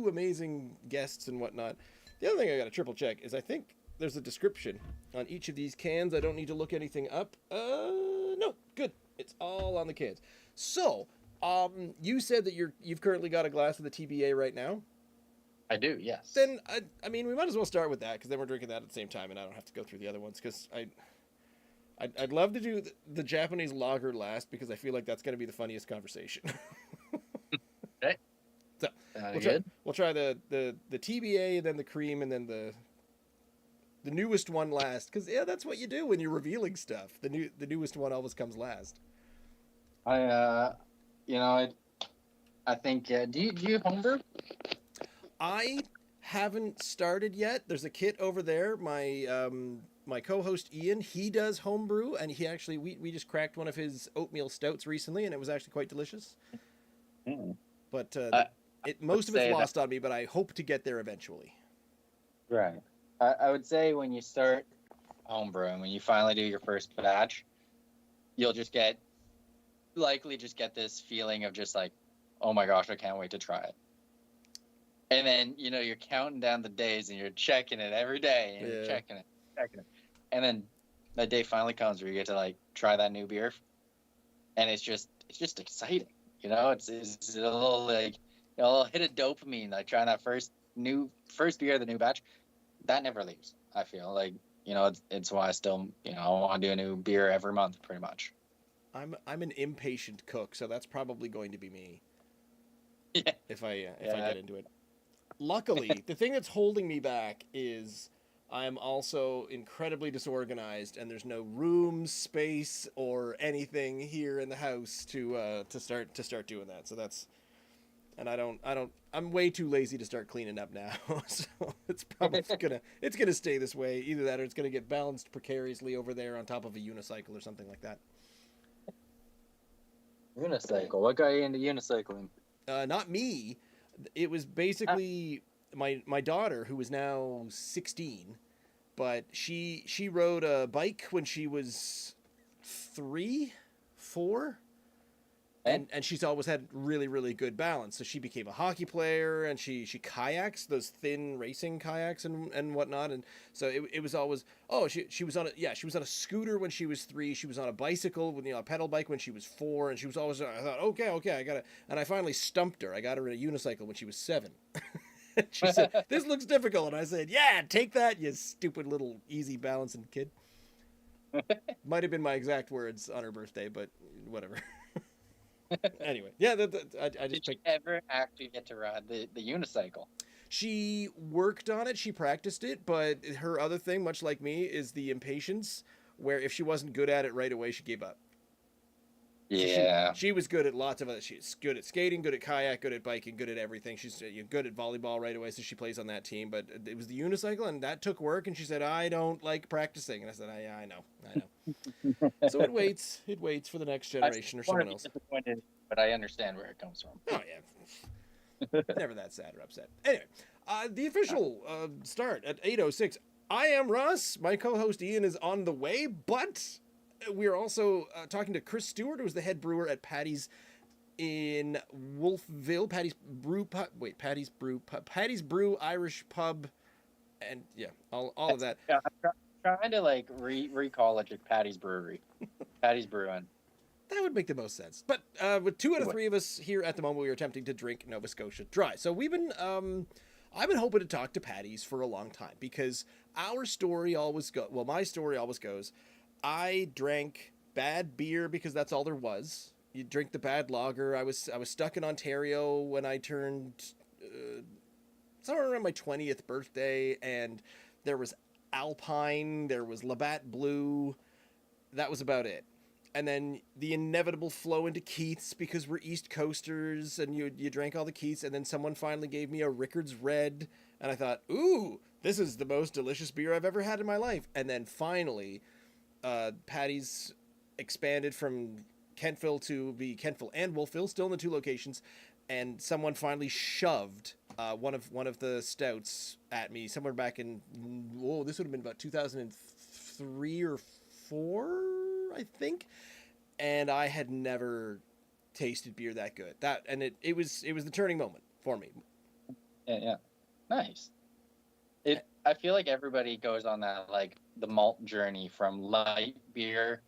2 amazing guests and whatnot. The other thing I got to triple check is I think there's a description on each of these cans. I don't need to look anything up. No, good. It's all on the cans. So, you said that you've currently got a glass of the TBA right now. I do, yes. Then I mean, we might as well start with that because then we're drinking that at the same time, and I don't have to go through the other ones because I'd love to do the Japanese lager last because I feel like that's going to be the funniest conversation. Okay. So we'll try the TBA, then the cream, and then the newest one last because that's what you do when you're revealing stuff. The newest one always comes last. I think. Do you homebrew? I haven't started yet. There's a kit over there. My co-host Ian, he does homebrew, and he actually we just cracked one of his oatmeal stouts recently, and it was actually quite delicious. Mm. But most of it's lost on me, but I hope to get there eventually. Right. I would say when you start homebrewing, when you finally do your first batch, you'll likely just get this feeling of just like, oh my gosh, I can't wait to try it. And then, you're counting down the days and you're checking it every day and you're checking it. And then that day finally comes where you get to like try that new beer. And it's just exciting. It's a little like, a little hit of dopamine, like trying that first beer of the new batch. That never leaves. I feel like, it's why I still, I want to do a new beer every month pretty much. I'm an impatient cook, so that's probably going to be me. Yeah. If I get into it. Luckily, the thing that's holding me back is I'm also incredibly disorganized, and there's no room, space, or anything here in the house to start doing that. So that's, and I'm way too lazy to start cleaning up now. So it's probably gonna stay this way. Either that, or it's gonna get balanced precariously over there on top of a unicycle or something like that. Unicycle. What got you into unicycling? Not me. It was basically my daughter, who is now 16, but she rode a bike when she was 3, 4, and she's always had really, really good balance. So she became a hockey player, and she kayaks, those thin racing kayaks and whatnot. And so it was always, she was on a scooter when she was 3. She was on a bicycle, a pedal bike when she was 4, and she was always, I thought, okay, I got it. And I finally stumped her. I got her a unicycle when she was 7. She said, "This looks difficult." And I said, "Yeah, take that, you stupid little easy balancing kid." Might have been my exact words on her birthday, but whatever. Anyway, yeah, I just Did you ever actually get to ride the unicycle? She worked on it, she practiced it, but her other thing, much like me, is the impatience, where if she wasn't good at it right away, she gave up. Yeah. She was good at lots of other. She's good at skating, good at kayak, good at biking, good at everything. She's good at volleyball right away, so she plays on that team. But it was the unicycle, and that took work. And she said, "I don't like practicing." And I said, "Yeah, I know." So it waits for the next generation or someone else. Disappointed, but I understand where it comes from. Oh yeah, never that sad or upset. Anyway, the official start at 8:06. I am Russ. My co-host Ian is on the way, but we are also talking to Chris Stewart, who's the head brewer at Paddy's in Wolfville. Paddy's Brew Irish Pub, and yeah, all of that. Yeah, I'm trying to recall it at Paddy's Brewery. Paddy's Brewing. That would make the most sense. But with 2 out of 3 of us here at the moment, we are attempting to drink Nova Scotia Dry. So we've been, I've been hoping to talk to Paddy's for a long time because my story always goes, I drank bad beer because that's all there was. You drink the bad lager. I was stuck in Ontario when I turned somewhere around my 20th birthday, and there was Alpine, there was Labatt Blue. That was about it. And then the inevitable flow into Keith's because we're East Coasters, and you drank all the Keith's, and then someone finally gave me a Rickard's Red, and I thought, ooh, this is the most delicious beer I've ever had in my life. And then finally, Paddy's expanded from Kentville to be Kentville and Wolfville, still in the 2 locations, and someone finally shoved one of the stouts at me somewhere back in, this would have been about 2003 or 4, I think, and I had never tasted beer that good. It was the turning moment for me. Yeah. Nice. I feel like everybody goes on that, like, the malt journey from light beer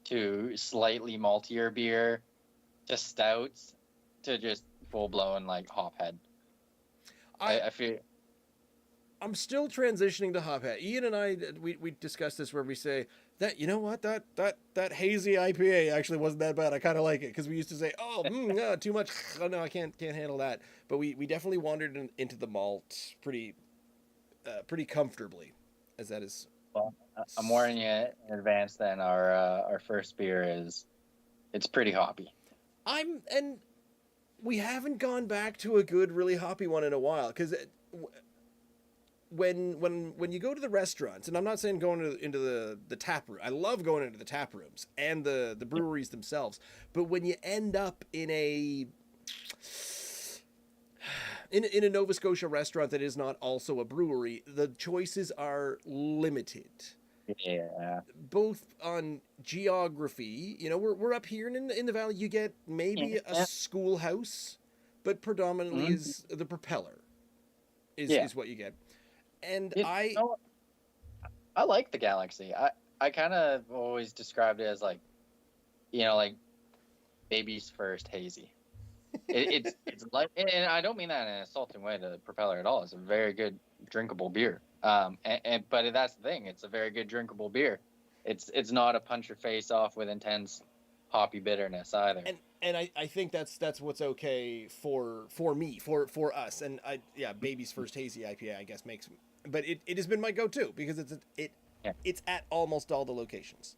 to slightly maltier beer to stouts to just full blown like hophead. I feel I'm still transitioning to hophead. Ian and I, we discussed this where we say that, you know what, that hazy IPA actually wasn't that bad. I kind of like it because we used to say, oh, no, too much. Oh no, I can't handle that. But we definitely wandered into the malt pretty comfortably, as that is. well, I'm warning you in advance. Then our first beer it's pretty hoppy. And we haven't gone back to a good, really hoppy one in a while because when you go to the restaurants, and I'm not saying going into the tap room. I love going into the tap rooms and the breweries themselves. But when you end up in a Nova Scotia restaurant that is not also a brewery, the choices are limited. Yeah. Both on geography, we're up here in the valley. You get maybe a schoolhouse, but predominantly is the Propeller is what you get. And I like the Galaxy. I kind of always described it as like, like baby's first hazy. It's like, and I don't mean that in an insulting way to the Propeller at all. It's a very good drinkable beer. But that's the thing. It's a very good drinkable beer. It's not a punch your face off with intense hoppy bitterness either. And I think that's what's okay for me, for us. And baby's first hazy IPA, I guess, makes, but it has been my go-to because it's at almost all the locations.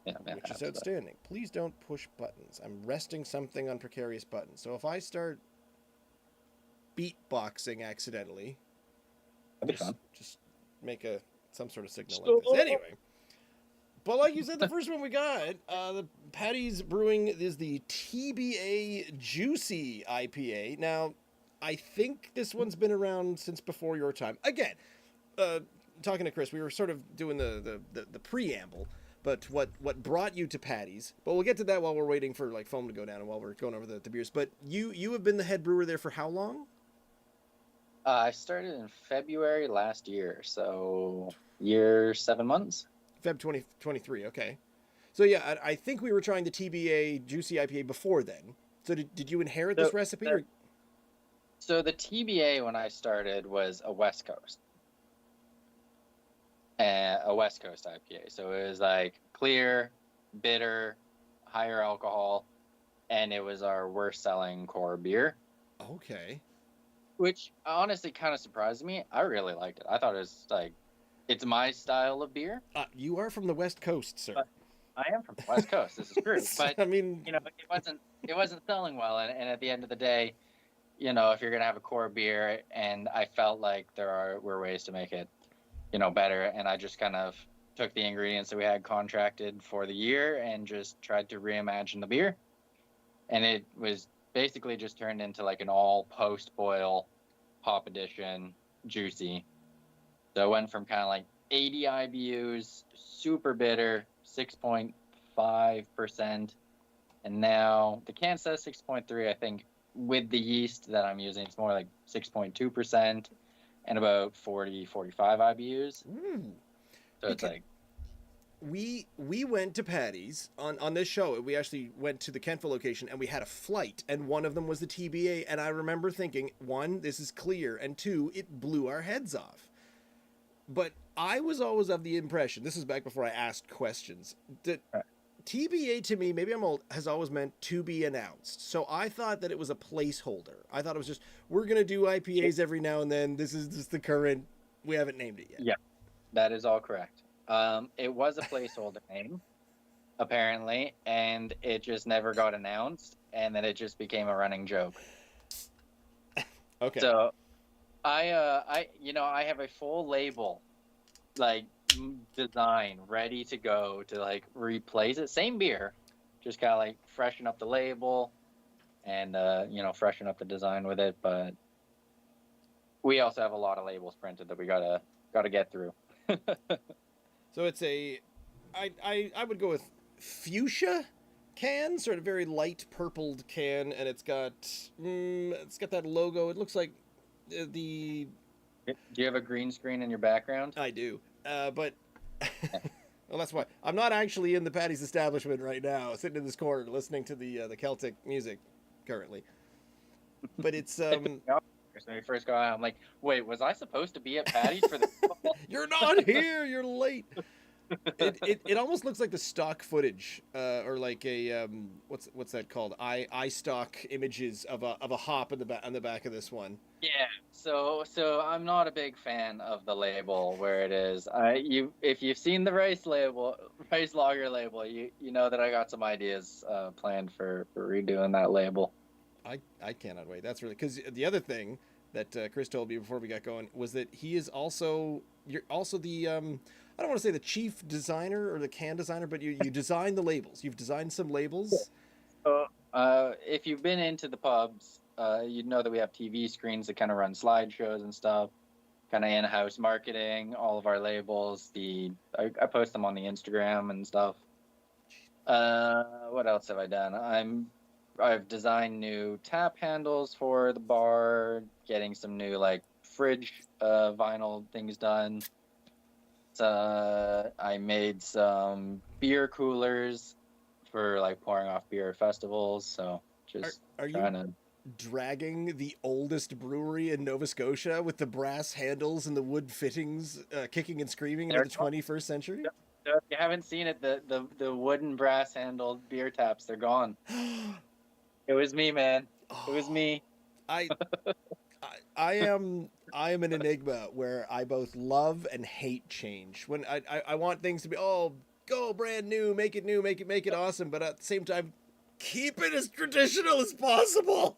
Yeah, which is outstanding. Please don't push buttons. I'm resting something on precarious buttons. So if I start beatboxing accidentally, that'd be fun. Just make some sort of signal like this. Anyway. But like you said, the first one we got, the Paddy's Brewing is the TBA Juicy IPA. Now, I think this one's been around since before your time. Again, talking to Chris, we were sort of doing the preamble, but what brought you to Paddy's? But we'll get to that while we're waiting for like foam to go down and while we're going over the beers. But you have been the head brewer there for how long? I started in February last year, so year 7 months. Feb 2023, okay. So yeah, I think we were trying the TBA Juicy IPA before then. So did you inherit this recipe? So the TBA when I started was a West Coast. A West Coast IPA. So it was like clear, bitter, higher alcohol, and it was our worst selling core beer. Okay. Which honestly kind of surprised me. I really liked it. I thought it was like, it's my style of beer. You are from the West Coast, sir. But I am from the West Coast. This is true. But I mean, it wasn't selling well. And at the end of the day, if you're gonna have a core beer, and I felt like were ways to make it, better. And I just kind of took the ingredients that we had contracted for the year and just tried to reimagine the beer. And it was basically just turned into like an all post-boil hop edition juicy. So it went from kind of like 80 IBUs, super bitter, 6.5%. And now the can says 6.3. I think with the yeast that I'm using, it's more like 6.2% and about 40, 45 IBUs. So it's like, we went to Paddy's on this show. We actually went to the Kentville location and we had a flight, and one of them was the TBA. And I remember thinking, one, this is clear, and two, it blew our heads off. But I was always of the impression, this is back before I asked questions, that TBA to me, maybe I'm old, has always meant to be announced. So I thought that it was a placeholder. I thought it was just, we're going to do IPAs every now and then. This is just the current, we haven't named it yet. Yeah, that is all correct. It was a placeholder name, apparently, and it just never got announced, and then it just became a running joke. Okay. So I have a full label, like design ready to go to like replace it. Same beer, just kind of like freshen up the label and freshen up the design with it. But we also have a lot of labels printed that we gotta get through. So it's I would go with fuchsia can, sort of very light purpled can, and it's got that logo. It looks like the Do you have a green screen in your background? I do, but well, that's why I'm not actually in the Paddy's establishment right now, sitting in this corner listening to the Celtic music currently. But it's When we first got out, I'm like, wait, was I supposed to be at Paddy's for the? you're not here. You're late. It almost looks like the stock footage, or like a what's that called? I stock images of a hop on the back of this one. Yeah. So I'm not a big fan of the label where it is. If you've seen the rice lager label, you know that I got some ideas planned for redoing that label. I cannot wait. That's really, because the other thing that Chris told me before we got going was that you're also the I don't want to say the chief designer or the can designer, but you design the labels. You've designed some labels. If you've been into the pubs, you'd know that we have TV screens that kind of run slideshows and stuff, kind of in-house marketing, all of our labels. I post them on the Instagram and stuff. What else have I done? I've designed new tap handles for the bar, getting some new like fridge vinyl things done. I made some beer coolers for like pouring off beer at festivals. So just are trying you to dragging the oldest brewery in Nova Scotia with the brass handles and the wood fittings, kicking and screaming into the 21st century? So if you haven't seen it, the wooden brass handled beer taps, they're gone. It was me, man. It was me. I am an enigma where I both love and hate change. When I want things to be go brand new, make it awesome, but at the same time keep it as traditional as possible.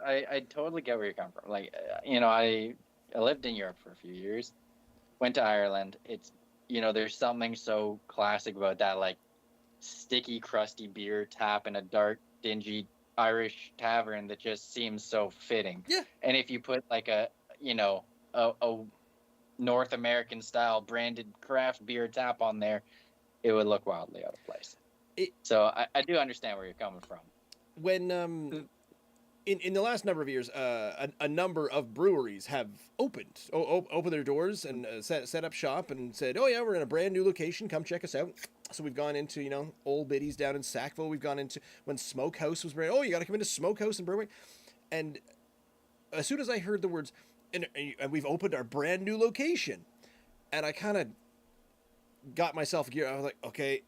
I totally get where you're coming from. Like I lived in Europe for a few years, went to Ireland. It's there's something so classic about that, like sticky, crusty beer tap in a dark, dingy Irish tavern that just seems so fitting. Yeah. And if you put like a North American style branded craft beer tap on there, it would look wildly out of place. So I do understand where you're coming from. When in the last number of years, a number of breweries have opened their doors and set up shop and said, oh yeah, we're in a brand new location, come check us out. So we've gone into Old Biddy's down in Sackville. We've gone into when Smokehouse was brand. Oh, you got to come into Smokehouse and Brewing. And as soon as I heard the words, and we've opened our brand new location, and I kind of got myself geared. I was like, okay,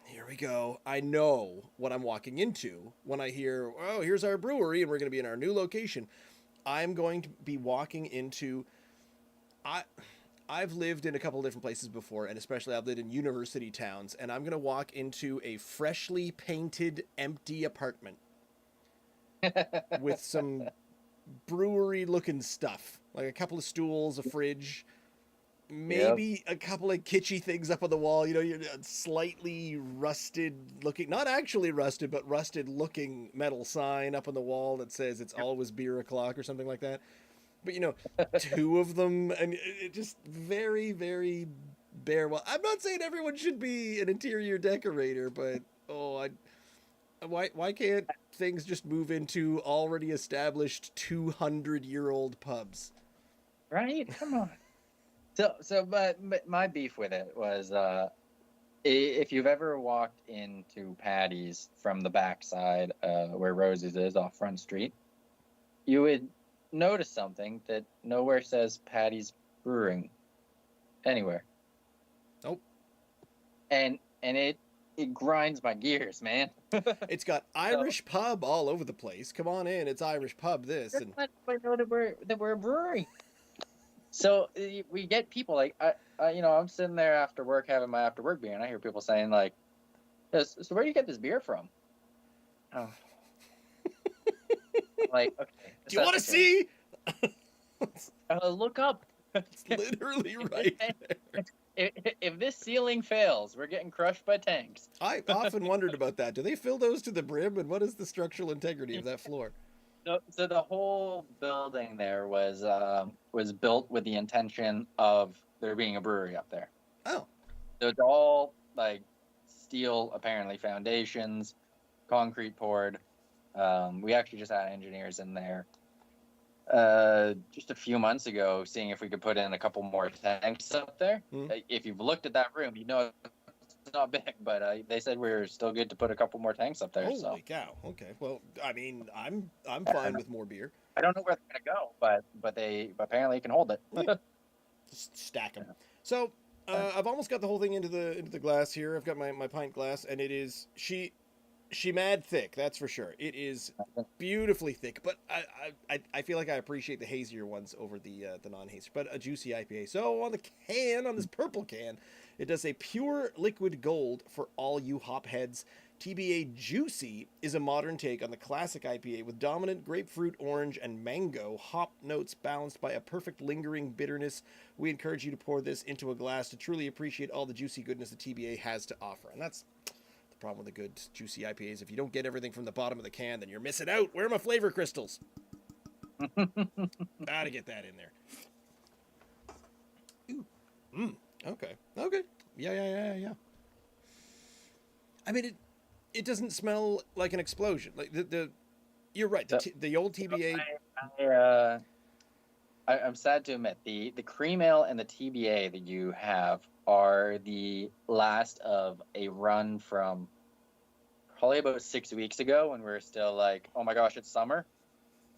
here we go. I know what I'm walking into when I hear, oh, here's our brewery, and we're going to be in our new location. I'm going to be walking into. I've lived in a couple of different places before, and especially I've lived in university towns, and I'm going to walk into a freshly painted, empty apartment with some brewery-looking stuff, like a couple of stools, a fridge, maybe a couple of kitschy things up on the wall, you're slightly rusted-looking, not actually rusted, but rusted-looking metal sign up on the wall that says it's always beer o'clock or something like that. But, two of them, and it just very, very bare. Well, I'm not saying everyone should be an interior decorator, but, why can't things just move into already established 200-year-old pubs? Right? Come on. But my beef with it was, if you've ever walked into Paddy's from the backside, where Rosie's is off Front Street, you would notice something that nowhere says Paddy's Brewing anywhere. Nope. And it grinds my gears, man. It's got Irish pub all over the place. Come on in, it's Irish pub this. And I know that we're a brewery. So we get people like I'm sitting there after work having my after work beer, and I hear people saying like, "So where do you get this beer from?" Oh. Like, okay. Do you want to see? Look up. It's literally right there. If this ceiling fails, we're getting crushed by tanks. I often wondered about that. Do they fill those to the brim, and what is the structural integrity of that floor? So the whole building there was built with the intention of there being a brewery up there. Oh. So it's all like steel, apparently, foundations, concrete poured. We actually just had engineers in there just a few months ago, seeing if we could put in a couple more tanks up there. If you've looked at that room, you know it's not big, but they said we were still good to put a couple more tanks up there. Holy cow! Okay, well, I mean, I'm fine with more beer. I don't know where they're gonna go, but they apparently can hold it. Just stack them. So I've almost got the whole thing into the glass here. I've got my pint glass, and it is she mad thick. That's for sure. It is beautifully thick, but I feel like I appreciate the hazier ones over the non-hazy. But a juicy IPA. So on the can, on this purple can, it does say pure liquid gold for all you hop heads. TBA Juicy is a modern take on the classic IPA with dominant grapefruit, orange, and mango hop notes balanced by a perfect lingering bitterness. We encourage you to pour this into a glass to truly appreciate all the juicy goodness the TBA has to offer. And that's the problem with the good juicy IPAs. If you don't get everything from the bottom of the can, then you're missing out. Where are my flavor crystals? Gotta get that in there. Ooh. Okay. Yeah. I mean, it doesn't smell like an explosion. Like you're right. The old TBA. I'm sad to admit the cream ale and the TBA that you have are the last of a run from probably about 6 weeks ago when we were still like, oh my gosh, it's summer.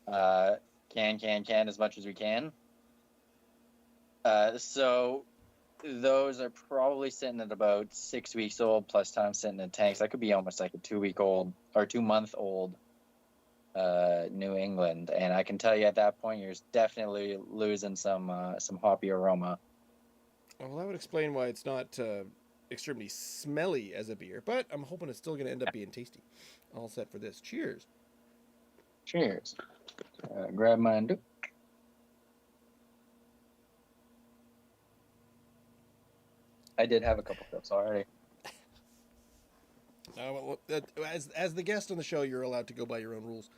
Can as much as we can. So those are probably sitting at about 6 weeks old plus time sitting in tanks. That could be almost like a 2-week-old or 2-month-old New England. And I can tell you at that point, you're definitely losing some hoppy aroma. Well, that would explain why it's not extremely smelly as a beer, but I'm hoping it's still going to end up being tasty. All set for this. Cheers. Cheers. Grab mine. I did have a couple sips already. Well, as the guest on the show, you're allowed to go by your own rules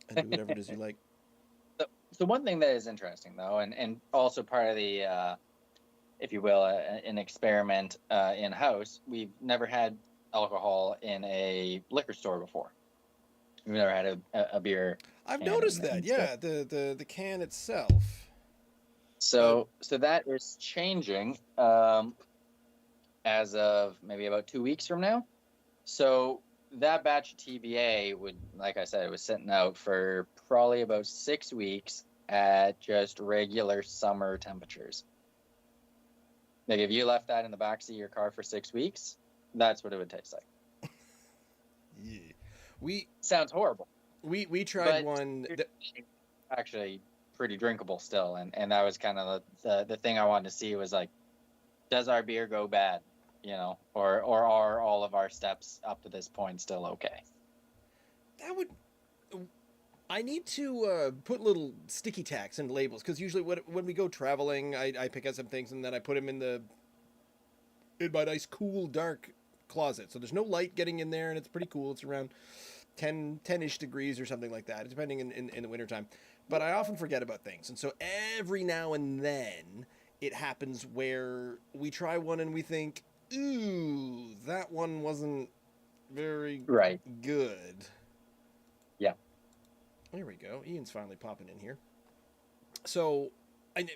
and do whatever it is you like. So one thing that is interesting, though, and also part of the, if you will, an experiment in-house, we've never had alcohol in a liquor store before. We've never had a beer. I've noticed that, yeah, the can itself. So that is changing as of maybe about 2 weeks from now. So that batch of TBA would, like I said, it was sitting out for probably about 6 weeks at just regular summer temperatures. Like if you left that in the backseat of your car for 6 weeks, that's what it would taste like. Yeah, sounds horrible. We tried one actually pretty drinkable still, and that was kind of the thing I wanted to see was like, does our beer go bad, or are all of our steps up to this point still okay? I need to put little sticky tacks and labels, because usually when we go traveling, I pick out some things and then I put them in my nice cool dark closet, so there's no light getting in there and it's pretty cool. It's around 10-ish degrees or something like that, depending in the wintertime. But I often forget about things. And so every now and then it happens where we try one and we think, ooh, that one wasn't very good. Yeah. There we go. Ian's finally popping in here. So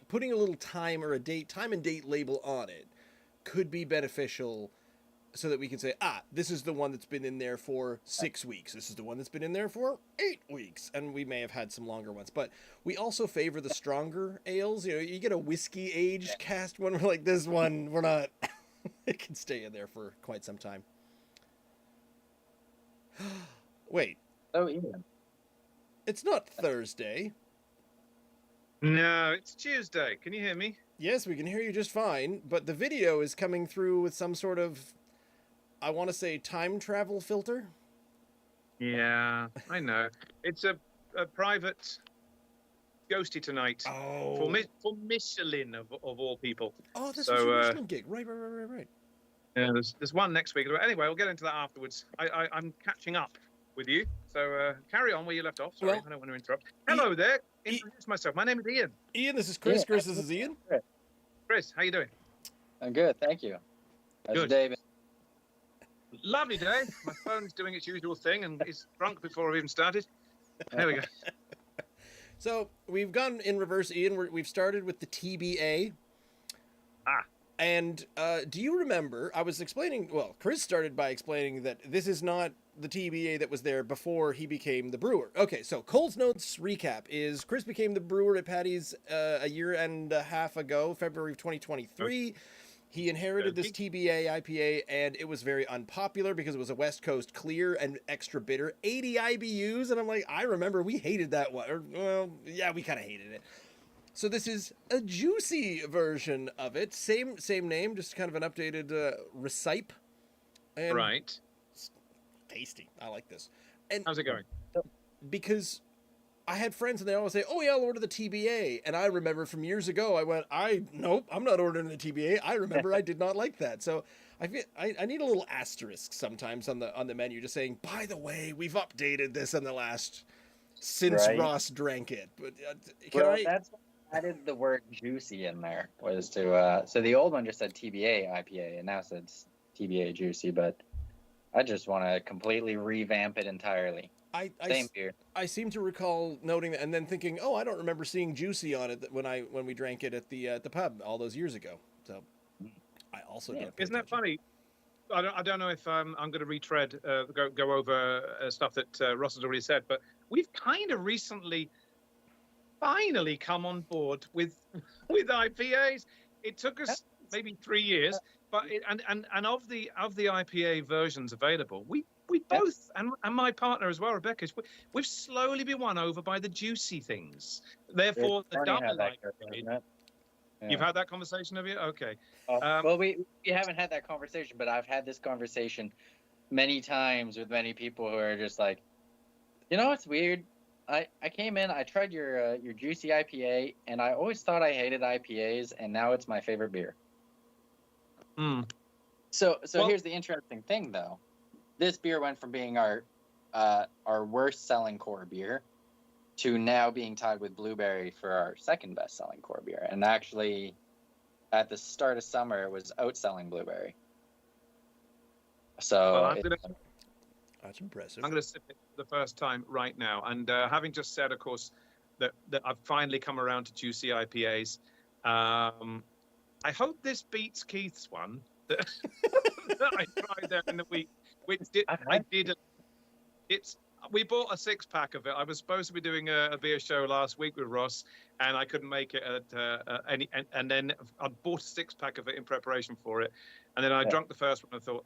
putting a little time and date label on it could be beneficial, so that we can say, this is the one that's been in there for 6 weeks. This is the one that's been in there for 8 weeks. And we may have had some longer ones. But we also favor the stronger ales. You get a whiskey-aged cast one. We're like, this one, we're not... It can stay in there for quite some time. Wait. Oh, yeah. It's not Thursday. No, it's Tuesday. Can you hear me? Yes, we can hear you just fine. But the video is coming through with some sort of... I want to say time travel filter. Yeah, I know. It's a private ghosty tonight. Oh. For Michelin of all people. Oh, this was your Michelin gig. Right. Yeah, there's one next week. Anyway, we'll get into that afterwards. I'm catching up with you. So carry on where you left off. Sorry, I don't want to interrupt. Hello there. Introduce myself. My name is Ian. Ian, this is Chris. Chris, this is Ian. Chris, how you doing? I'm good, thank you. How's your day been? Lovely day. My phone's doing its usual thing, and it's drunk before I've even started. There we go. So we've gone in reverse, Ian. We've started with the TBA. Ah. And do you remember, I was explaining, well, Chris started by explaining that this is not the TBA that was there before he became the brewer. Okay, so Cole's Notes recap is Chris became the brewer at Paddy's a year and a half ago, February of 2023. He inherited this TBA IPA, and it was very unpopular because it was a West Coast clear and extra bitter, 80 IBUs. And I'm like, I remember we hated that one. Or, well, yeah, we kind of hated it. So this is a juicy version of it. Same name, just kind of an updated recipe. And Right. it's tasty. I like this. And How's it going? because I had friends and they always say, "Oh yeah, I'll order the TBA." And I remember from years ago, I went, "Nope, I'm not ordering the TBA." I remember I did not like that. So I feel I need a little asterisk sometimes on the menu, just saying, "By the way, we've updated this in the last since Ross drank it." But That's why I added the word juicy in there, was to so the old one just said TBA IPA and now says TBA juicy, but I just want to completely revamp it entirely. Same beer. I seem to recall noting that and then thinking, "Oh, I don't remember seeing juicy on it when we drank it at the pub all those years ago." So I also don't. Isn't that funny? I don't know if I'm going to retread, go over stuff that Ross has already said, but we've kind of recently, finally come on board with IPAs. It took us maybe 3 years, but and of the IPA versions available, we both and my partner as well, Rebecca, we've slowly been won over by the juicy things. Therefore, the double IPA. You've had that conversation, have you? Okay. Well, we haven't had that conversation, but I've had this conversation many times with many people who are just like, you know what's weird? I came in, I tried your juicy IPA, and I always thought I hated IPAs, and now it's my favorite beer. So here's the interesting thing, though. This beer went from being our worst selling core beer to now being tied with Blueberry for our second best selling core beer. And actually, at the start of summer, it was outselling Blueberry. So that's impressive. I'm going to sip it for the first time right now. And having just said, of course, that I've finally come around to juicy IPAs, I hope this beats Keith's one that, that I tried there in the week, which I didn't. We bought a 6-pack of it. I was supposed to be doing a beer show last week with Ross, and I couldn't make it at any. And then I bought a 6-pack of it in preparation for it, and then I drank the first one and thought,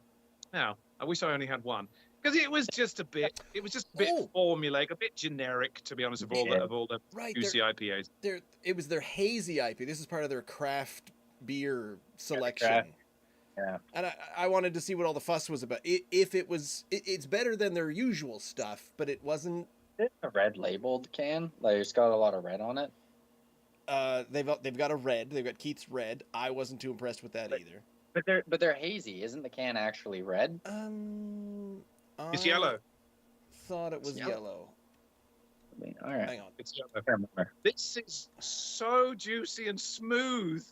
now I wish I only had one, because it was just a bit. It was just a bit formulaic, a bit generic, to be honest, of all the juicy IPAs. It was their hazy IPA. This is part of their craft beer selection. Yeah. And I wanted to see what all the fuss was about. If it was, it's better than their usual stuff, but it wasn't. It's a red labeled can. Like, it's got a lot of red on it. They've got a red. They've got Keith's red. I wasn't too impressed with that either. But they're hazy. Isn't the can actually red? It's yellow. Thought it was yellow. All right. Hang on. It's yellow. This is so juicy and smooth.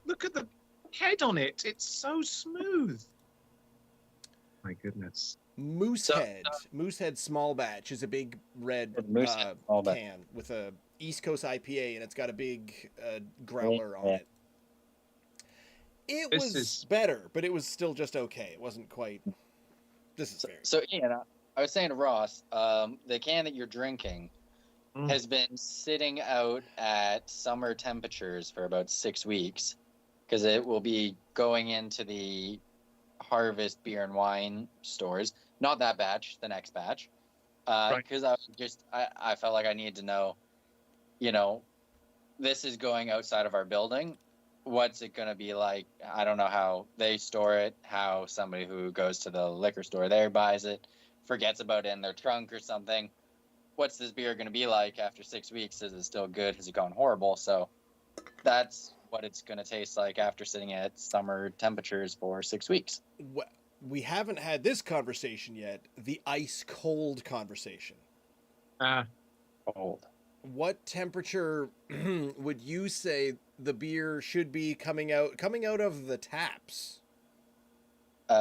Look at the head on it. It's so smooth. My goodness. Moosehead small batch is a big red can with a East Coast IPA, and it's got a big growler on it. It was better, but it was still just okay. It wasn't quite. This is fair. So Ian, I was saying to Ross, the can that you're drinking has been sitting out at summer temperatures for about 6 weeks, because it will be going into the harvest beer and wine stores. Not that batch, the next batch. Because I felt like I needed to know, this is going outside of our building. What's it going to be like? I don't know how they store it, how somebody who goes to the liquor store there buys it, forgets about it in their trunk or something. What's this beer going to be like after 6 weeks? Is it still good? Has it gone horrible? So that's what it's going to taste like after sitting at summer temperatures for 6 weeks. We haven't had this conversation yet, the ice cold conversation. Cold. What temperature would you say the beer should be coming out of the taps?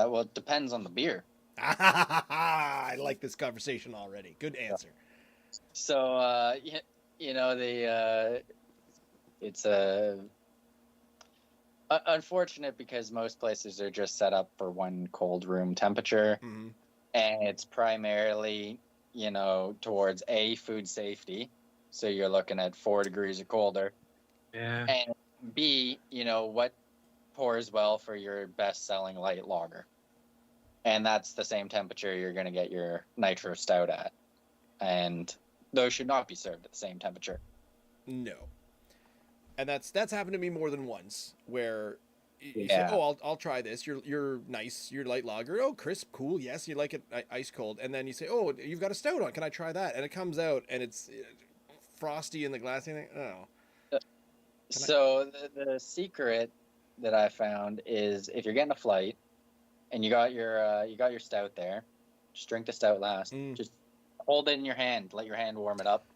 Well, it depends on the beer. I like this conversation already. Good answer. So, you know, it's unfortunate because most places are just set up for one cold room temperature, Mm-hmm. and it's primarily, you know, towards food safety. So you're looking at 4 degrees or colder, Yeah. and B, you know, what pours well for your best-selling light lager, and that's the same temperature you're going to get your nitro stout at, and those should not be served at the same temperature. No. And that's happened to me more than once, where you say, Yeah. "Oh, I'll try this. You're nice. Your light lager. Oh, crisp, cool. Yes, you like it ice cold." And then you say, "Oh, you've got a stout on. Can I try that?" And it comes out and it's frosty in the glass. And you think, "Oh." So the secret that I found is if you're getting a flight and you got your stout there, just drink the stout last. Just hold it in your hand, let your hand warm it up.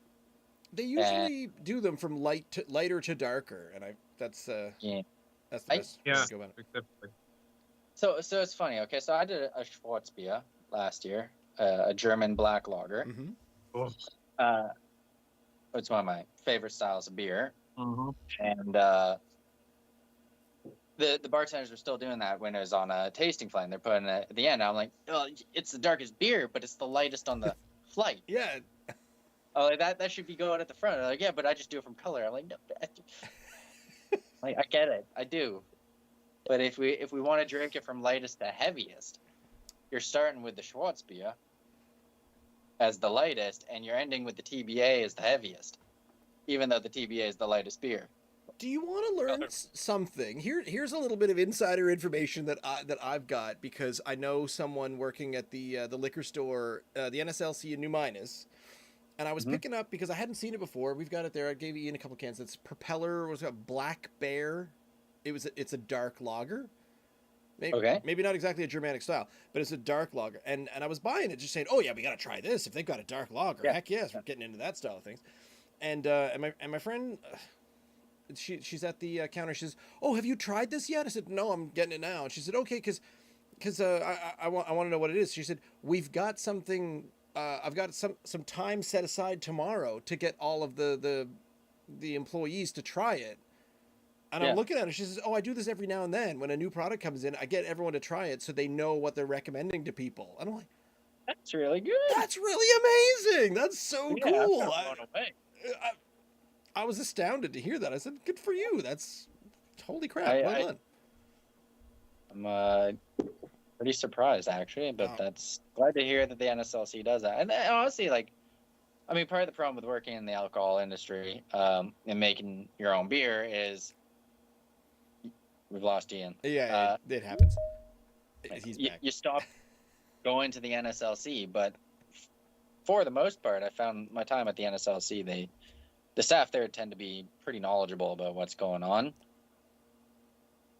They usually do them from lighter to darker, and that's the best way to go about it. Exactly. So it's funny. Okay, so I did a Schwarzbier last year, a German black lager. Mm-hmm. Oh. It's one of my favorite styles of beer. Mm-hmm. And the bartenders were still doing that when it was on a tasting flight. And they're putting it at the end. I'm like, oh, it's the darkest beer, but it's the lightest on the flight. Yeah. Oh, like that should be going at the front. They're like, yeah, but I just do it from color. I'm like, no. Like, I get it, I do. But if we want to drink it from lightest to heaviest, you're starting with the Schwarzbier as the lightest, and you're ending with the TBA as the heaviest, even though the TBA is the lightest beer. Do you want to learn something? Here's a little bit of insider information that I've got, because I know someone working at the liquor store, the NSLC in New Minas, and I was picking up because I hadn't seen it before. We've got it there. I gave Ian a couple cans. It's Propeller. Was it Black Bear? It's a dark lager. Maybe not exactly a Germanic style, but it's a dark lager. And I was buying it, just saying, oh yeah, we got to try this. If they've got a dark lager, heck yes, we're getting into that style of things. And my friend, she's at the counter. She says, "Oh, have you tried this yet?" I said, "No, I'm getting it now." And she said, "Okay, because I want to know what it is." She said, "We've got something. I've got some time set aside tomorrow to get all of the employees to try it." And I'm looking at her. She says, "Oh, I do this every now and then. When a new product comes in, I get everyone to try it so they know what they're recommending to people." And I'm like, "That's really good. That's really amazing. That's so cool." I'm blown away. I was astounded to hear that. I said, "Good for you. That's holy crap. Well done." I'm pretty surprised, actually, but that's glad to hear that the NSLC does that. And honestly, like, I mean, part of the problem with working in the alcohol industry and making your own beer is we've lost Ian. Yeah, it happens. He's back. You stop going to the NSLC, but for the most part, I found my time at the NSLC, the staff there tend to be pretty knowledgeable about what's going on.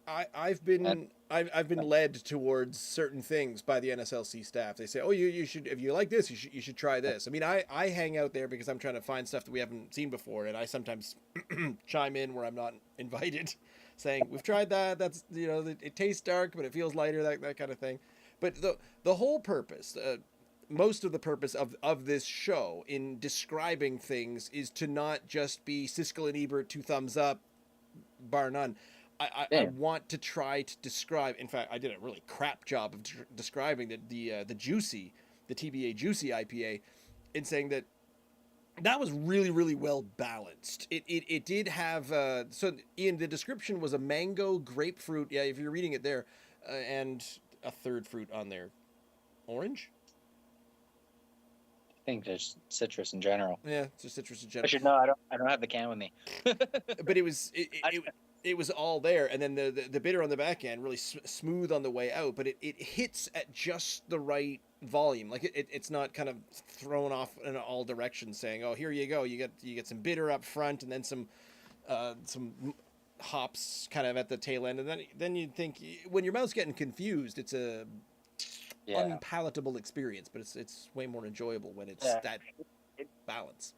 I've been led towards certain things by the NSLC staff. They say, "Oh, you should, if you like this, you should try this." I mean, I hang out there because I'm trying to find stuff that we haven't seen before, and I sometimes chime in where I'm not invited, saying, "We've tried that. That's, you know, it tastes dark, but it feels lighter," that kind of thing. But the whole purpose, most of the purpose of this show in describing things is to not just be Siskel and Ebert, 2 thumbs up, bar none. I want to try to describe. In fact, I did a really crap job of describing the TBA Juicy IPA, in saying that was really, really well balanced. It did have so Ian, the description was a mango, grapefruit. Yeah, if you're reading it there, and a third fruit on there, orange. I think there's citrus in general. Yeah, it's just citrus in general. I should know. I don't have the can with me. But it was all there, and then the bitter on the back end really smooth on the way out, but it hits at just the right volume. Like it's not kind of thrown off in all directions, saying, "Oh, here you go. You get some bitter up front, and then some hops kind of at the tail end." And then you think, when your mouth's getting confused, it's a unpalatable experience, but it's way more enjoyable when it's that balance.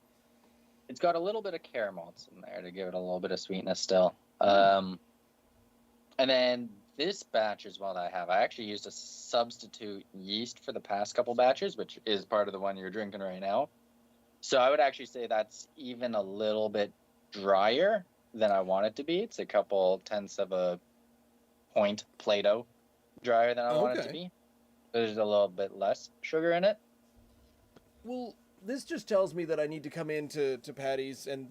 It's got a little bit of caramels in there to give it a little bit of sweetness still. And then this batch as well that I have, I actually used a substitute yeast for the past couple batches, which is part of the one you're drinking right now. So I would actually say that's even a little bit drier than I want it to be. It's a couple tenths of a point Play-Doh drier than I want it to be. There's a little bit less sugar in it. Well, this just tells me that I need to come into Paddy's, and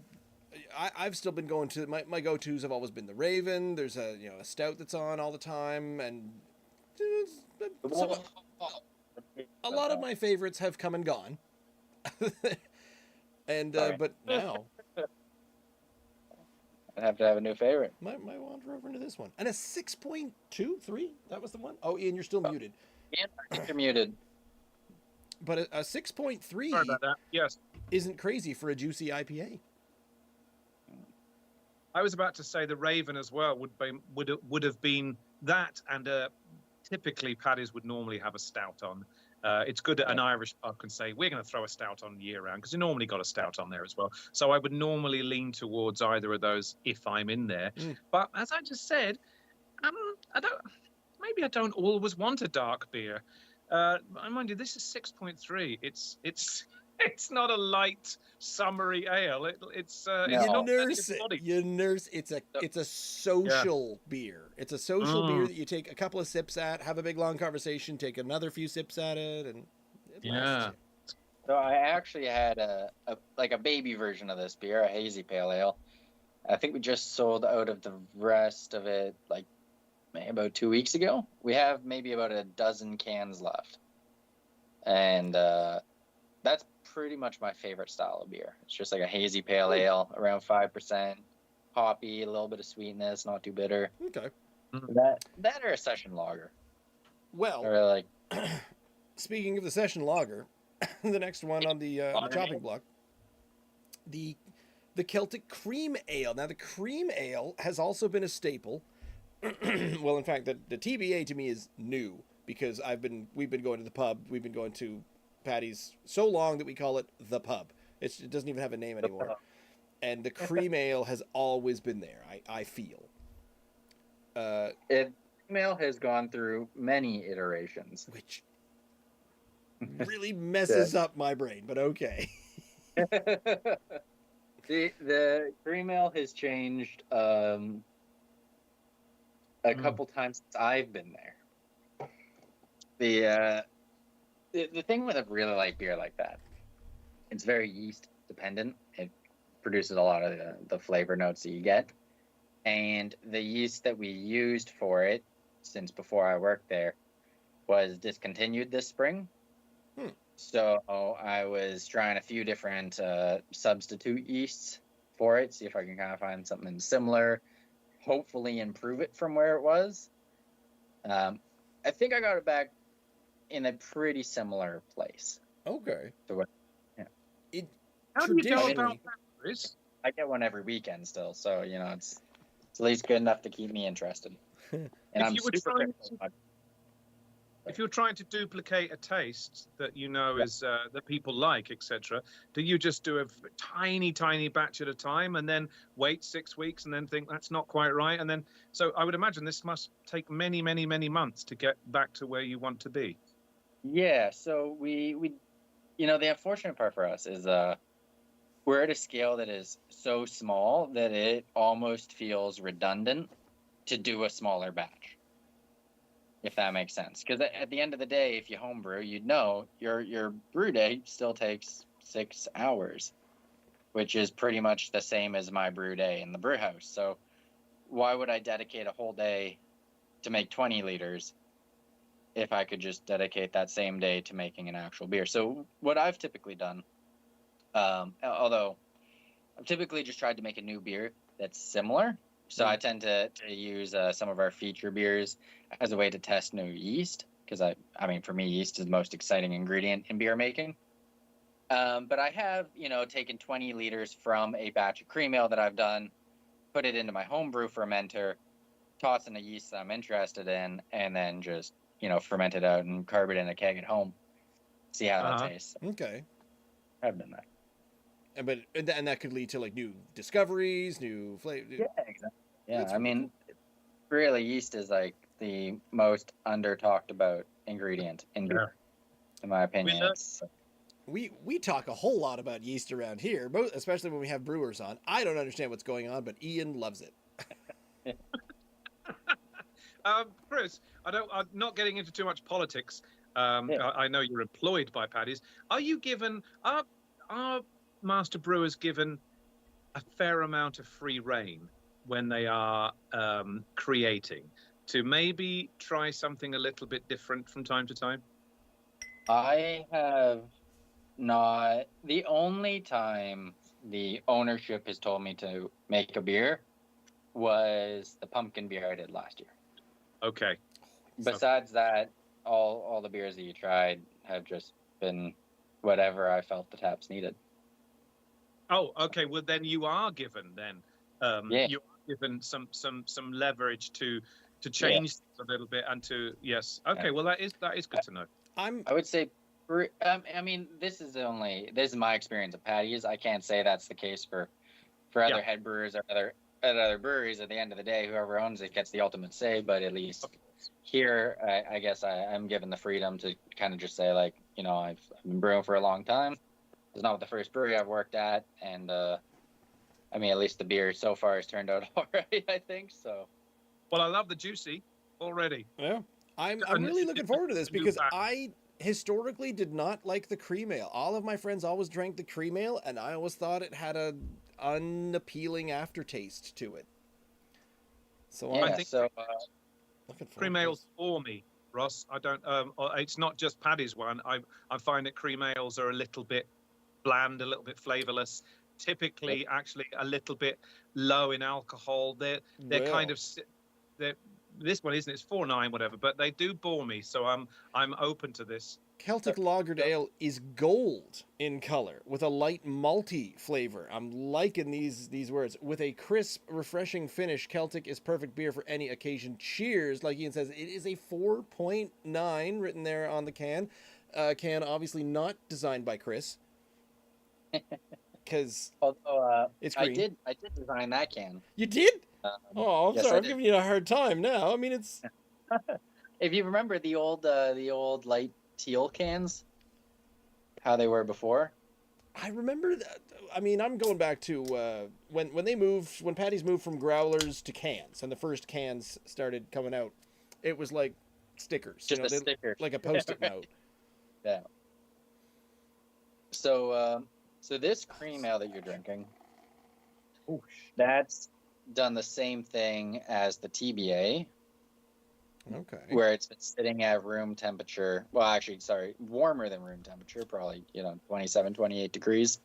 I've still been going to my go-tos have always been the Raven. There's a stout that's on all the time, and a lot of my favorites have come and gone. And but now I have to have a new favorite. Might wander over into this one. And a 6.23, that was the one? Oh, Ian, you're still muted. Ian, you're muted. But a 6.3 Sorry about that. Yes. Isn't crazy for a juicy IPA. I was about to say the Raven as well would have been that, and typically Paddy's would normally have a stout on. It's good that an Irish pub can say, we're going to throw a stout on year round, because you normally got a stout on there as well. So I would normally lean towards either of those if I'm in there. But as I just said, maybe I don't always want a dark beer. Mind you, this is 6.3. It's not a light summery ale. It's you nurse it. You nurse. It's a social beer. It's a social beer that you take a couple of sips at, have a big long conversation, take another few sips at it, and it lasts you. So I actually had a baby version of this beer, a hazy pale ale. I think we just sold out of the rest of it maybe about 2 weeks ago. We have maybe about a dozen cans left, and that's pretty much my favorite style of beer. It's just like a hazy pale ale, around 5%, hoppy, a little bit of sweetness, not too bitter. Okay. That or a session lager. Well, or speaking of the session lager, the next one on the chopping block, the Celtic Cream Ale. Now, the Cream Ale has also been a staple. Well, in fact, the TBA to me is new, because we've been going to the pub. We've been going to Paddy's so long that we call it the pub. It doesn't even have a name anymore. And the cream ale has always been there, I feel. Cream ale has gone through many iterations, which really messes up my brain, but okay. The cream ale has changed a couple times since I've been there. The thing with a really light beer like that, it's very yeast dependent. It produces a lot of the flavor notes that you get. And the yeast that we used for it, since before I worked there, was discontinued this spring. So I was trying a few different substitute yeasts for it, see if I can kind of find something similar, hopefully improve it from where it was. I think I got it back in a pretty similar place. Okay. So how do you go about that, Chris? I get one every weekend still, so it's at least good enough to keep me interested. And if you're trying to duplicate a taste that is that people like, etc., do you just do a tiny batch at a time and then wait 6 weeks and then think that's not quite right, and then so I would imagine this must take many months to get back to where you want to be. Yeah, so we the unfortunate part for us is we're at a scale that is so small that it almost feels redundant to do a smaller batch, if that makes sense. Because at the end of the day, if you homebrew, you'd know your brew day still takes 6 hours, which is pretty much the same as my brew day in the brew house. So why would I dedicate a whole day to make 20 liters if I could just dedicate that same day to making an actual beer? So what I've typically done, although I've typically just tried to make a new beer that's similar. So I tend to use some of our feature beers as a way to test new yeast, because I mean, for me, yeast is the most exciting ingredient in beer making. But I have, taken 20 liters from a batch of cream ale that I've done, put it into my homebrew fermenter, toss in a yeast that I'm interested in, and then just, ferment it out and carb it in a keg at home. See how that tastes. Okay. I've done that. And that could lead to new discoveries, new flavor. Yeah, exactly. Yeah, I mean, really, yeast is the most under talked about ingredient in beer, in my opinion. We talk a whole lot about yeast around here, especially when we have brewers on. I don't understand what's going on, but Ian loves it. Chris, I'm not getting into too much politics. I know you're employed by Paddy's. Are you given, are master brewers given a fair amount of free rein when they are creating to maybe try something a little bit different from time to time? I have not. The only time the ownership has told me to make a beer was the pumpkin beer I did last year. Okay. Besides that, all the beers that you tried have just been whatever I felt the taps needed. Oh, okay. Well, then you are given you are given some leverage to change things a little bit and to Okay. Yeah. Well, that is good to know. I would say, I mean, this is my experience of Paddy's. I can't say that's the case for other head brewers or other breweries. At the end of the day, whoever owns it gets the ultimate say. But at least here, I guess I'm given the freedom to kind of just say, like, you know, I've been brewing for a long time. It's not the first brewery I've worked at, and I mean, at least the beer so far has turned out all right, I think so. Well, I love the juicy already. Yeah, I'm really looking forward to this because I historically did not like the cream ale. All of my friends always drank the cream ale, and I always thought it had a unappealing aftertaste to it. So I think cream ales for me, Ross. I don't. It's not just Paddy's one. I find that cream ales are a little bit bland, a little bit flavorless. Typically, actually, a little bit low in alcohol. They're kind of this one isn't. It's 4.9 whatever, but they do bore me. So I'm open to this. Celtic lagered ale is gold in color with a light malty flavor. I'm liking these words. With a crisp, refreshing finish, Celtic is perfect beer for any occasion. Cheers. Like Ian says, it is a 4.9 written there on the can. Can obviously not designed by Chris. Because it's green. I did design that can. You did? I'm sorry. I'm giving you a hard time now. I mean, it's... If you remember the old light teal cans, how they were before. I remember that. I mean, I'm going back to when Paddy's moved from growlers to cans, and the first cans started coming out. It was like stickers, just a sticker, like a Post-it note. Yeah. So this cream ale that you're drinking, that's done the same thing as the TBA. Okay. Where it's been sitting at room temperature. Well, actually, sorry, warmer than room temperature, probably, 27, 28 degrees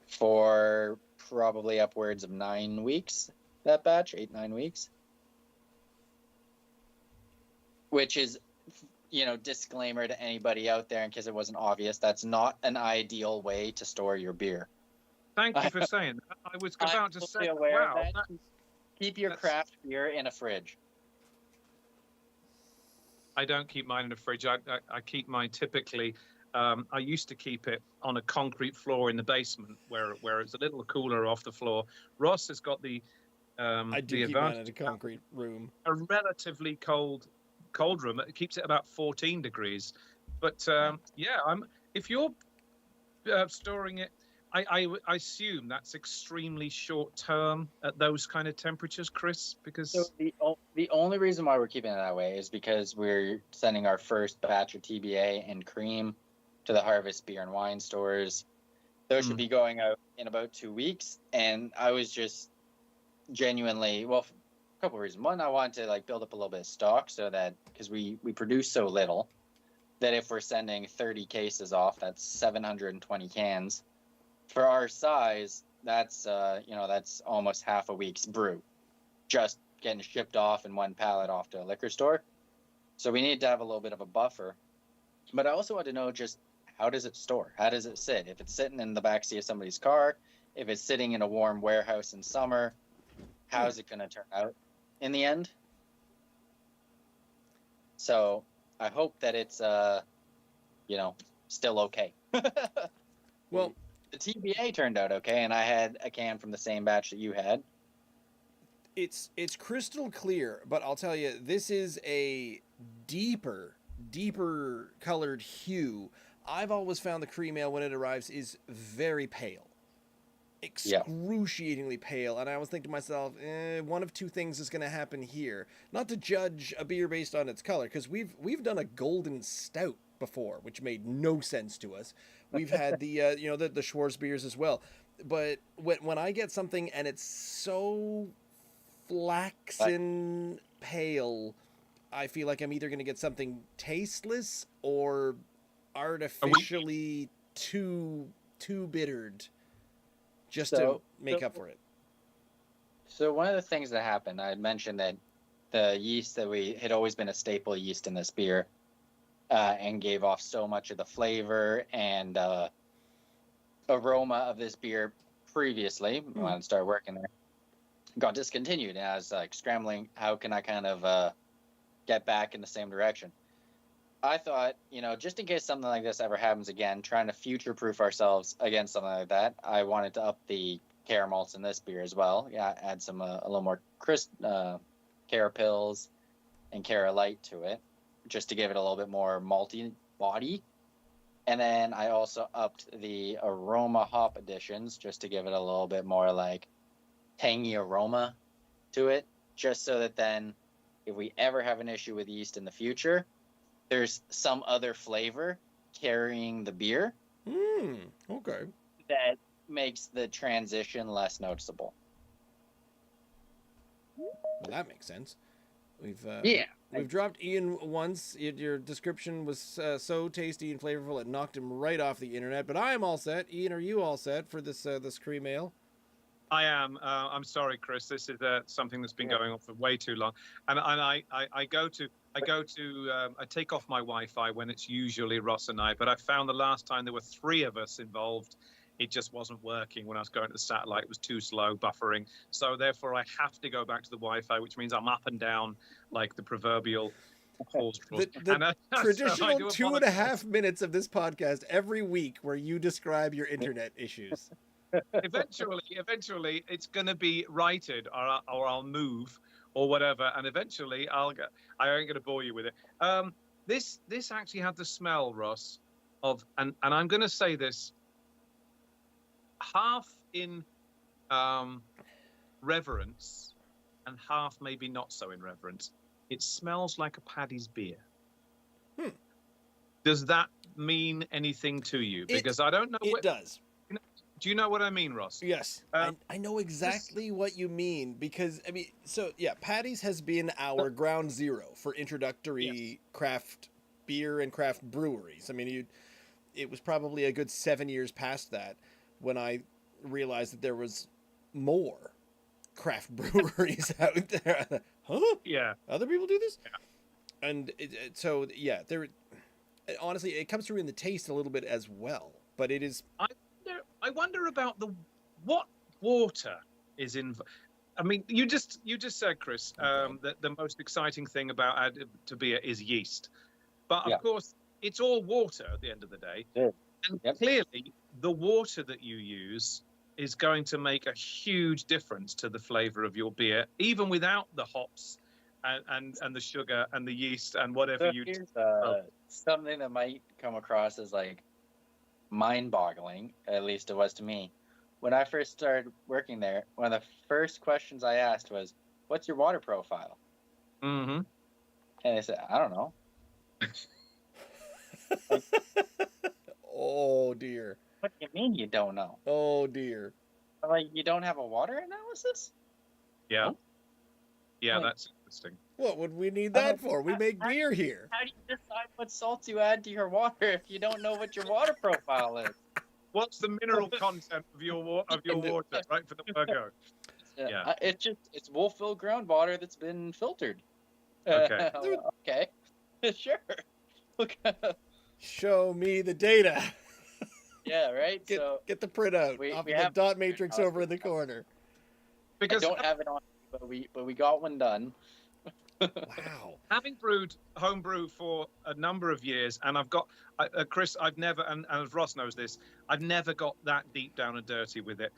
for probably upwards of 9 weeks, that batch, 8-9 weeks. Which is, disclaimer to anybody out there in case it wasn't obvious, that's not an ideal way to store your beer. Thank you for saying that. I was about to say, wow. Keep your craft beer in a fridge. I don't keep mine in the fridge. I keep mine typically. I used to keep it on a concrete floor in the basement where it's a little cooler off the floor. Ross has got the I do keep mine in a concrete room. A relatively cold room. It keeps it about 14 degrees. But if you're storing it, I assume that's extremely short term at those kind of temperatures, Chris, because the only reason why we're keeping it that way is because we're sending our first batch of TBA and cream to the Harvest Beer and Wine stores. Those should be going out in about 2 weeks, and I was just genuinely, a couple of reasons. One, I wanted to build up a little bit of stock so that, because we produce so little, that if we're sending 30 cases off, that's 720 cans. For our size, that's that's almost half a week's brew, just getting shipped off in one pallet off to a liquor store. So we need to have a little bit of a buffer. But I also want to know just how does it store? How does it sit? If it's sitting in the backseat of somebody's car, if it's sitting in a warm warehouse in summer, how is it going to turn out in the end? So I hope that it's still okay. Well, the TBA turned out okay, and I had a can from the same batch that you had. It's crystal clear, but I'll tell you, this is a deeper colored hue. I've always found the cream ale when it arrives is very pale, excruciatingly pale, and I was thinking to myself, one of two things is going to happen here. Not to judge a beer based on its color, because we've done a golden stout before, which made no sense to us. We've had the the Schwarz beers as well, but when I get something and it's so flaxen pale, I feel like I'm either going to get something tasteless or artificially too bittered just to make up for it. So one of the things that happened, I had mentioned that the yeast that we had always been a staple yeast in this beer, and gave off so much of the flavor and aroma of this beer previously when I started working there, got discontinued. And I was like scrambling, how can I kind of get back in the same direction? I thought, just in case something like this ever happens again, trying to future-proof ourselves against something like that, I wanted to up the caramels in this beer as well. Yeah, add some a little more crisp carapils and Cara Light to it, just to give it a little bit more malty body. And then I also upped the aroma hop additions just to give it a little bit more like tangy aroma to it, just so that then if we ever have an issue with yeast in the future, there's some other flavor carrying the beer. Okay. That makes the transition less noticeable. Well, that makes sense. We've dropped Ian once. Your description was so tasty and flavorful it knocked him right off the internet. But I am all set. Ian, are you all set for this cream ale? I am. I'm sorry, Chris. This is something that's been going on for way too long. And I take off my Wi-Fi when it's usually Ross and I. But I found the last time there were 3 of us involved, it just wasn't working. When I was going to the satellite, it was too slow, buffering. So therefore, I have to go back to the Wi-Fi, which means I'm up and down like the proverbial horse. The traditional 2.5 minutes of this podcast every week where you describe your internet issues. Eventually, it's going to be righted, or I'll move, or whatever, and eventually I ain't going to bore you with it. This actually had the smell, Ross, of, and I'm going to say this, half in reverence, and half maybe not so in reverence. It smells like a Paddy's beer. Does that mean anything to you? Because I don't know. It does. Do you know what I mean, Ross? Yes, I know exactly what you mean, because Paddy's has been our ground zero for introductory craft beer and craft breweries. I mean, it was probably a good 7 years past that when I realized that there was more craft breweries out there. Huh? Yeah. Other people do this? Yeah. And there. Honestly, it comes through in the taste a little bit as well, but it is. I wonder about what water is in. I mean, you just said, Chris, that the most exciting thing about added to beer is yeast, but of course it's all water at the end of the day, and clearly the water that you use is going to make a huge difference to the flavor of your beer, even without the hops and the sugar and the yeast and whatever you. Here's something that might come across as like mind-boggling, at least it was to me. When I first started working there, one of the first questions I asked was, "What's your water profile?" Mm-hmm. And they said, "I don't know." Oh dear. What do you mean you don't know? Oh dear. I'm like, you don't have a water analysis? Yeah. Oh? Yeah, that's interesting. What would we need that for? We make beer here. How do you decide what salts you add to your water if you don't know what your water profile is? What's the mineral content of your water, right, for the Virgo? It's Wolfville groundwater that's been filtered. Okay. Okay. Sure. Show me the data. Yeah, right. Get the printout off the dot matrix over in the corner. Because I don't have it on, but we got one done. Wow. Having brewed homebrew for a number of years, and I've got Chris, I've never, and as Ross knows this, I've never got that deep down and dirty with it.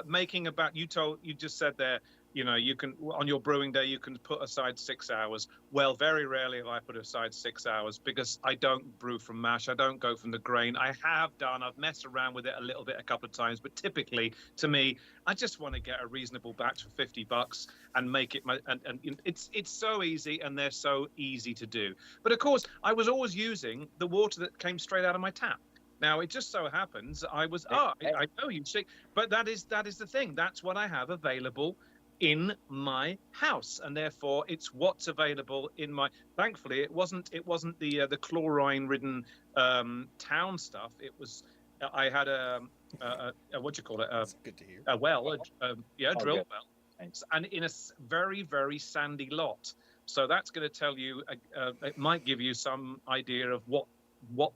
Making about you just said there, You know, you can on your brewing day you can put aside 6 hours. Well, very rarely have I put aside 6 hours because I don't brew from mash. I don't go from the grain. I've messed around with it a little bit a couple of times, but typically, to me, I just want to get a reasonable batch for $50 and make it and it's so easy and they're so easy to do. But of course, I was always using the water that came straight out of my tap. Now it just so happens I know you see, but that is the thing. That's what I have available in my house, and therefore it's what's available in my. Thankfully, it wasn't the chlorine ridden town stuff. It was I had a what do you call it, That's good to hear. a well, drill good. well, Thanks. and in a very very sandy lot. So that's going to tell you, it might give you some idea of what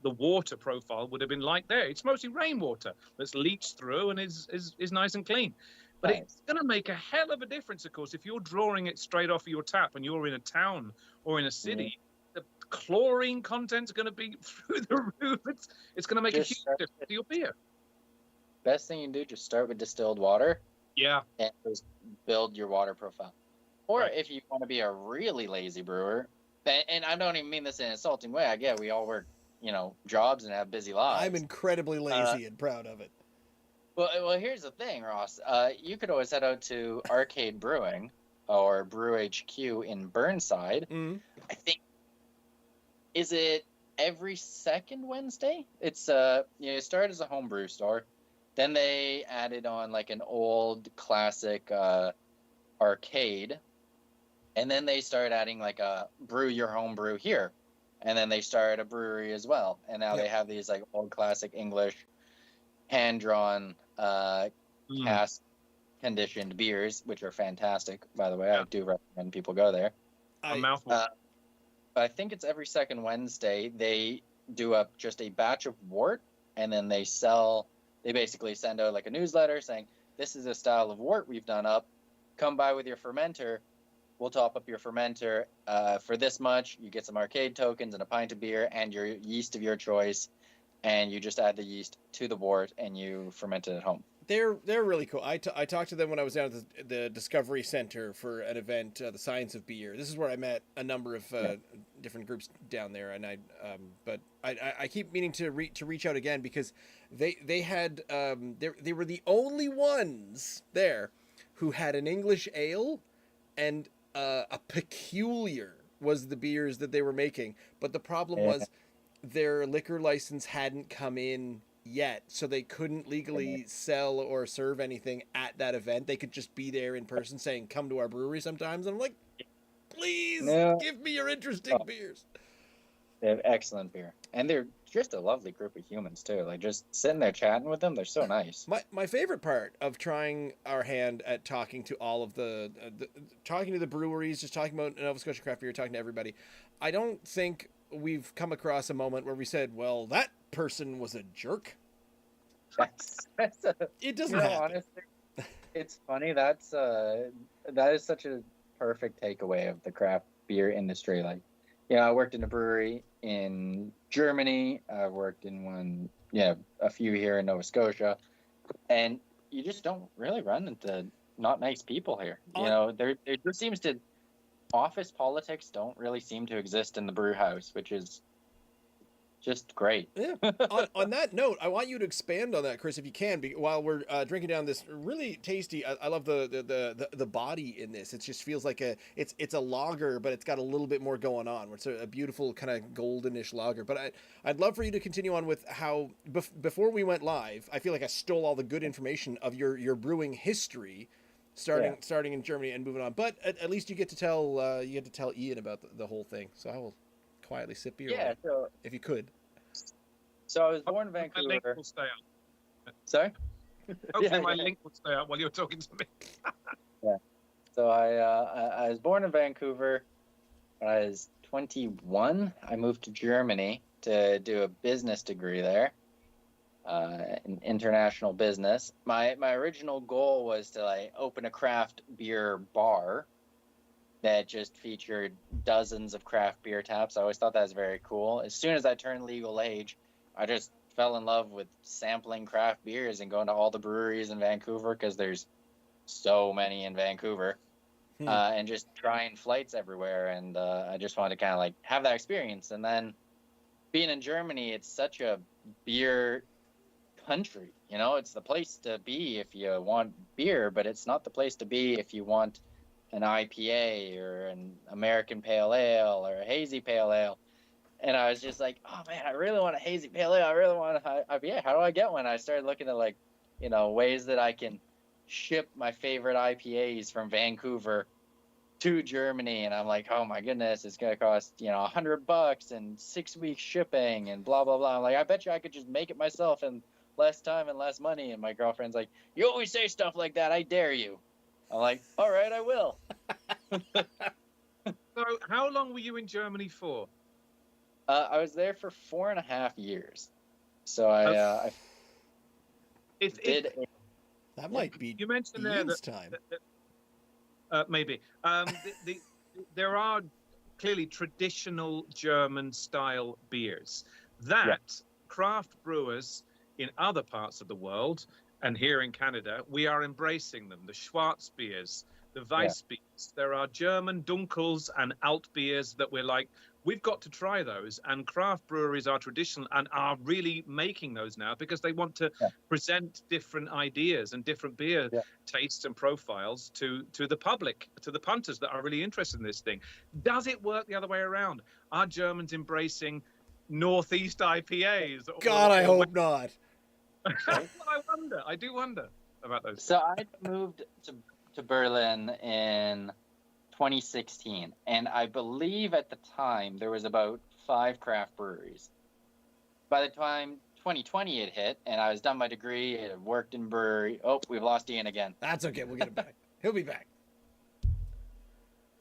the water profile would have been like there. It's mostly rainwater that's leached through and is nice and clean. But Nice. it's going to make a hell of a difference, of course, if you're drawing it straight off of your tap and you're in a town or in a city. The chlorine content's going to be through the roof. It's going to make a huge difference to your beer. Best thing you can do, just start with distilled water Yeah. and just build your water profile. Or Right. if you want to be a really lazy brewer, and I don't even mean this in an insulting way. I get we all work, jobs and have busy lives. I'm incredibly lazy and proud of it. Well, here's the thing, Ross. You could always head out to Arcade Brewing or Brew HQ in Burnside. Mm. I think, is it every second Wednesday? It's it started as a homebrew store, then they added on like an old classic arcade, and then they started adding like a brew your home brew here, and then they started a brewery as well, and now they have these like old classic English hand drawn cast conditioned beers, which are fantastic, by the way. Yeah. I do recommend people go there. A mouthful. But I think it's every second Wednesday they do up just a batch of wort, and then they basically send out like a newsletter saying, this is a style of wort we've done up, come by with your fermenter, we'll top up your fermenter for this much, you get some arcade tokens and a pint of beer and your yeast of your choice, and you just add the yeast to the wort and you ferment it at home. They're really cool. I talked to them when I was down at the Discovery Center for an event, the Science of Beer. This is where I met a number of different groups down there, and I keep meaning to reach out again because they had they were the only ones there who had an English ale, and a peculiar was the beers that they were making. But the problem was their liquor license hadn't come in yet, so they couldn't legally sell or serve anything at that event. They could just be there in person saying, come to our brewery sometimes. And I'm like, please give me your interesting beers. They have excellent beer, and they're just a lovely group of humans too. Like just sitting there chatting with them, they're so nice. My favorite part of trying our hand at talking to all of talking to the breweries, just talking about Nova Scotia craft beer, talking to everybody, I don't think we've come across a moment where we said, well, that person was a jerk. It doesn't happen. Honestly, it's funny. That is such a perfect takeaway of the craft beer industry. Like, I worked in a brewery in Germany. I worked in one, a few here in Nova Scotia, and you just don't really run into not nice people here. There just seems to office politics don't really seem to exist in the brew house, which is just great. Yeah. On that note, I want you to expand on that, Chris, if you can, while we're drinking down this really tasty. I love the body in this. It just feels like it's a lager, but it's got a little bit more going on. It's a beautiful kind of goldenish lager. But I'd love for you to continue on with how before we went live, I feel like I stole all the good information of your brewing history, starting in Germany and moving on. But at least you get to tell Ian about the whole thing. So I will quietly sip beer. Yeah, so if you could. So I was born in My link Vancouver. will stay up. Sorry? Hopefully my link will stay up while you're talking to me. So I was born in Vancouver. When I was 21, I moved to Germany to do a business degree there, in international business. My original goal was to open a craft beer bar that just featured dozens of craft beer taps. I always thought that was very cool. As soon as I turned legal age, I just fell in love with sampling craft beers and going to all the breweries in Vancouver, because there's so many in Vancouver. and just trying flights everywhere. And I just wanted to kind of like have that experience. And then being in Germany, it's such a beer country. You know, it's the place to be if you want beer, but it's not the place to be if you want an IPA or an American Pale Ale or a hazy Pale Ale. And I was just like, oh man, I really want a hazy Pale Ale. I really want an IPA. How do I get one? I started looking at like, you know, ways that I can ship my favorite IPAs from Vancouver to Germany. And I'm like, oh my goodness, it's gonna cost, you know, $100 and 6 weeks shipping and blah blah blah. I'm like, I bet you I could just make it myself in less time and less money. And my girlfriend's like, you always say stuff like that. I dare you. I'm like, all right, I will. So, how long were you in Germany for? I was there for 4.5 years. So I did. That might be You mentioned there Ian's that, time. maybe there are clearly traditional German style beers that craft brewers in other parts of the world and here in Canada, we are embracing them. The Schwarz beers, the Weiss beers. There are German Dunkels and Alt beers that we're like, we've got to try those. And craft breweries are traditional and are really making those now because they want to present different ideas and different beer tastes and profiles to the public, to the punters that are really interested in this thing. Does it work the other way around? Are Germans embracing Northeast IPAs? God, I hope not. I do wonder about those. So I moved to Berlin in 2016, and I believe at the time there was about 5 craft breweries. By the time 2020 had hit, and I was done my degree, I worked in brewery. Oh, we've lost Ian again. That's okay. We'll get him back. He'll be back.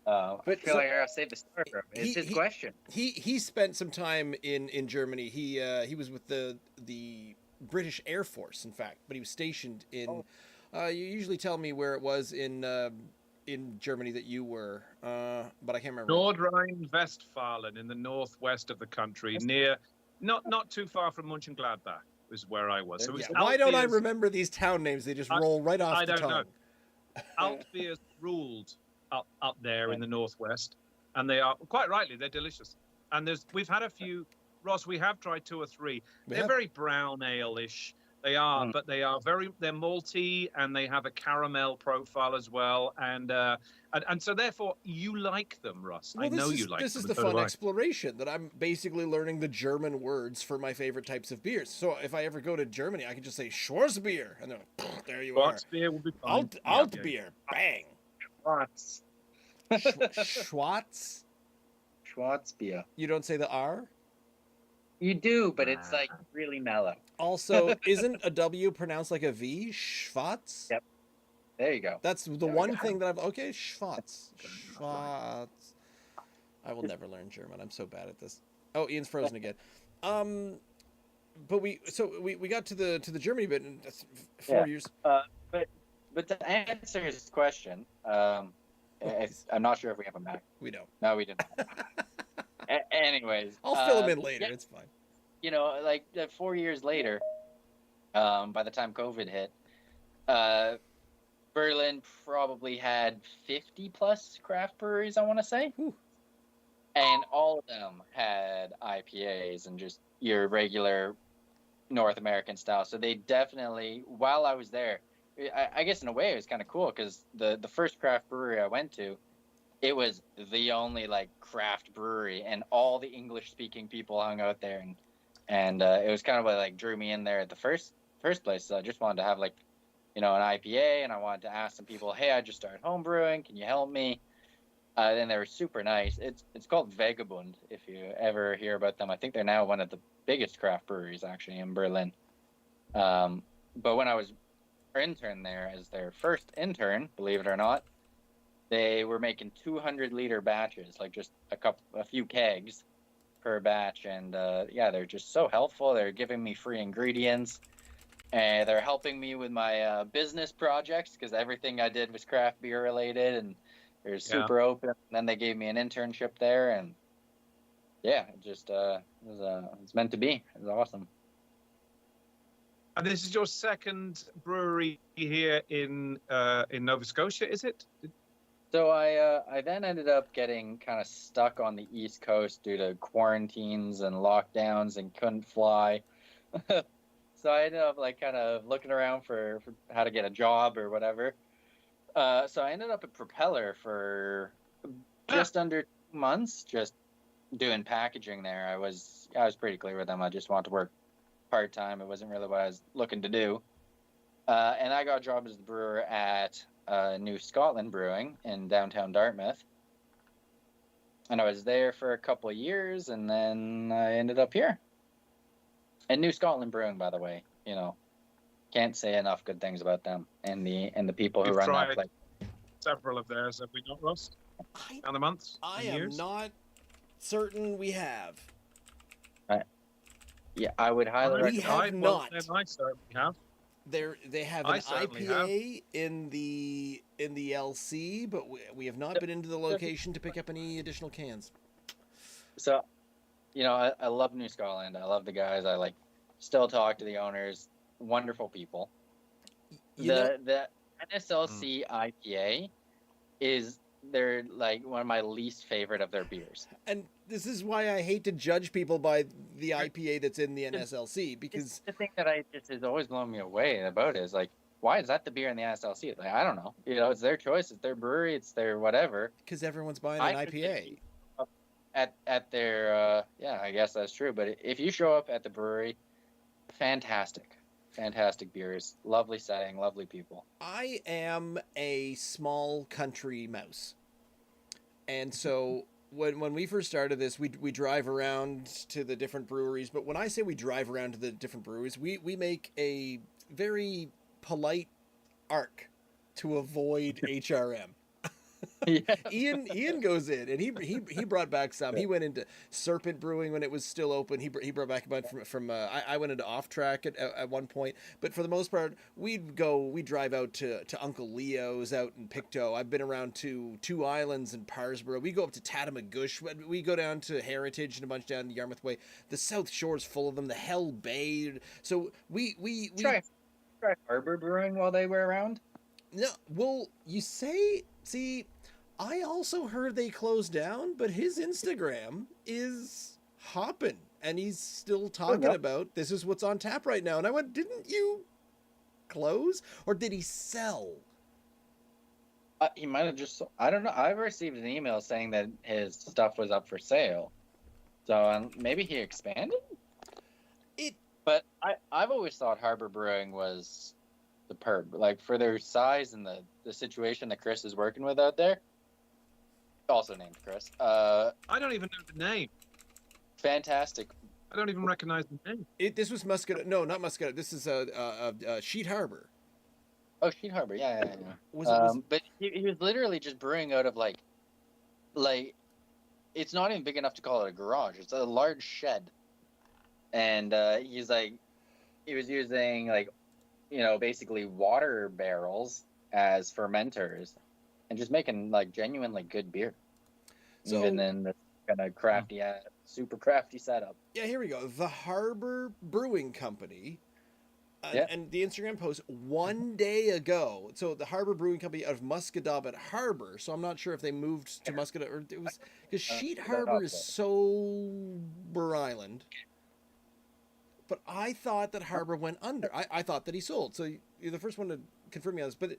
I feel like I gotta save the story for him. It's his question. He spent some time in Germany. He was with the British Air Force, in fact, but he was stationed in. You usually tell me where it was in Germany that you were, but I can't remember. Nordrhein-Westfalen in the northwest of the country, near not too far from Mönchengladbach was where I was. So it was why don't I remember these town names? They just roll right off the tongue. I don't know. Altbiers ruled up there in the northwest, and they are quite rightly they're delicious. And we've had a few. Ross, we have tried 2 or 3. They're very brown ale-ish. They are, but they're malty, and they have a caramel profile as well. And so therefore you like them, Ross. Well, I know you like them. This is the fun exploration that I'm basically learning the German words for my favorite types of beers. So if I ever go to Germany, I can just say Schwarzbier, and then there you are. Schwarzbier will be fine. Altbier, bang. Schwarz. Schwarz? Schwarzbier. You don't say the R? You do, but it's like really mellow. Also, isn't a W pronounced like a V? Schwarz? Yep. There you go. That's the one thing that Okay, Schwarz. Schwarz. I will never learn German. I'm so bad at this. Oh, Ian's frozen again. But we got to the Germany bit, and that's 4 years. But to answer his question, I'm not sure if we have him back. We don't. No, we didn't. Anyways, I'll fill him in later. It's fine. You know, like 4 years later, by the time COVID hit, Berlin probably had 50 plus craft breweries, I want to say. Whew. And all of them had IPAs and just your regular North American style. So they definitely, while I was there, I guess in a way it was kind of cool because the first craft brewery I went to, it was the only like craft brewery, and all the English speaking people hung out there, and it was kind of what like drew me in there at the first place. So I just wanted to have like, you know, an IPA, and I wanted to ask some people, hey, I just started home brewing, can you help me? And they were super nice. It's called Vagabund, if you ever hear about them. I think they're now one of the biggest craft breweries actually in Berlin. But when I was intern there as their first intern, believe it or not, they were making 200-liter batches, like just a few kegs per batch. And they're just so helpful. They're giving me free ingredients, and they're helping me with my business projects because everything I did was craft beer related, and they're super open. And then they gave me an internship there, and it just it's meant to be. It was awesome. And this is your second brewery here in Nova Scotia, is it? So I then ended up getting kind of stuck on the East Coast due to quarantines and lockdowns and couldn't fly. So I ended up like kind of looking around for how to get a job or whatever. So I ended up at Propeller for just under 2 months, just doing packaging there. I was pretty clear with them. I just wanted to work part time. It wasn't really what I was looking to do. And I got a job as the brewer at New Scotland Brewing in downtown Dartmouth. And I was there for a couple of years, and then I ended up here. And New Scotland Brewing, by the way, can't say enough good things about them and the people who We've run that tried place. several of theirs, have we not, Ross? Down the months? I and am years? not certain we have. Yeah, I would highly We recommend. have Well, not. then I certainly have. They have I an certainly IPA in the LC, but we have not been into the location to pick up any additional cans. So, I love New Scotland. I love the guys. I still talk to the owners. Wonderful people. The NSLC IPA is they're like one of my least favorite of their beers. And this is why I hate to judge people by the IPA that's in the NSLC, because It's the thing that has always blown me away about it is like, why is that the beer in the NSLC? Like, I don't know. It's their choice. It's their brewery. It's their whatever. because everyone's buying an I could IPA. At their I guess that's true. But if you show up at the brewery, fantastic beers, lovely setting, lovely people. I am a small country mouse, and so when we first started this, we drive around to the different breweries. But when I say we drive around to the different breweries, we make a very polite arc to avoid HRM. Yeah. Ian goes in, and he brought back some. He went into Serpent Brewing when it was still open. He brought back a bunch from I went into Off Track at one point, but for the most part, we'd drive out to Uncle Leo's out in Pictou. I've been around to Two Islands and Parsborough. We go up to Tatamagouche. We go down to Heritage and a bunch down the Yarmouth Way. The South Shore's full of them. The Hell Bay. So we try Harbor Brewing while they were around. No, well, you see, I also heard they closed down, but his Instagram is hopping, and he's still talking about this is what's on tap right now. And I went, didn't you close, or did he sell? He might have just. I don't know. I received an email saying that his stuff was up for sale, so maybe he expanded. But I've always thought Harbor Brewing was superb, like for their size and the situation that Chris is working with out there. Also named Chris. I don't even know the name. Fantastic. I don't even recognize the name. This was Muscat. No, not Muscat. This is Sheet Harbor. Oh, Sheet Harbor. Yeah. But he was literally just brewing out of like it's not even big enough to call it a garage. It's a large shed, and he was using basically water barrels as fermenters, and just making genuinely good beer. So, even in the kind of crafty, super crafty setup. Yeah, here we go. The Harbor Brewing Company. And the Instagram post one day ago. So the Harbor Brewing Company out of Muscatawbet Harbor. So I'm not sure if they moved to Muscatawbet or it was because Sheet Harbor is Sober Island. But I thought that Harbor went under. I thought that he sold. So you're the first one to confirm me on this. But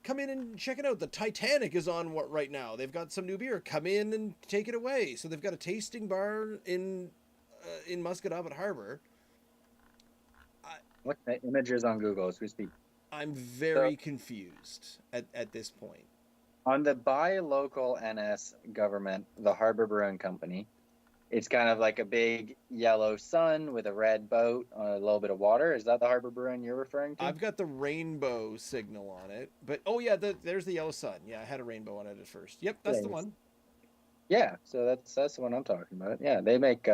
come in and check it out. The Titanic is on right now. They've got some new beer. Come in and take it away. So they've got a tasting bar in Muscatawbet Harbor. What the images on Google as we speak? I'm very confused at this point. On the buy local NS government, the Harbor Brewing Company, it's kind of like a big yellow sun with a red boat on a little bit of water. Is that the Harbor Brewing you're referring to? I've got the rainbow signal on it, but there's the yellow sun. Yeah, I had a rainbow on it at first. Yep, that's the one. Yeah, so that's the one I'm talking about. Yeah, they make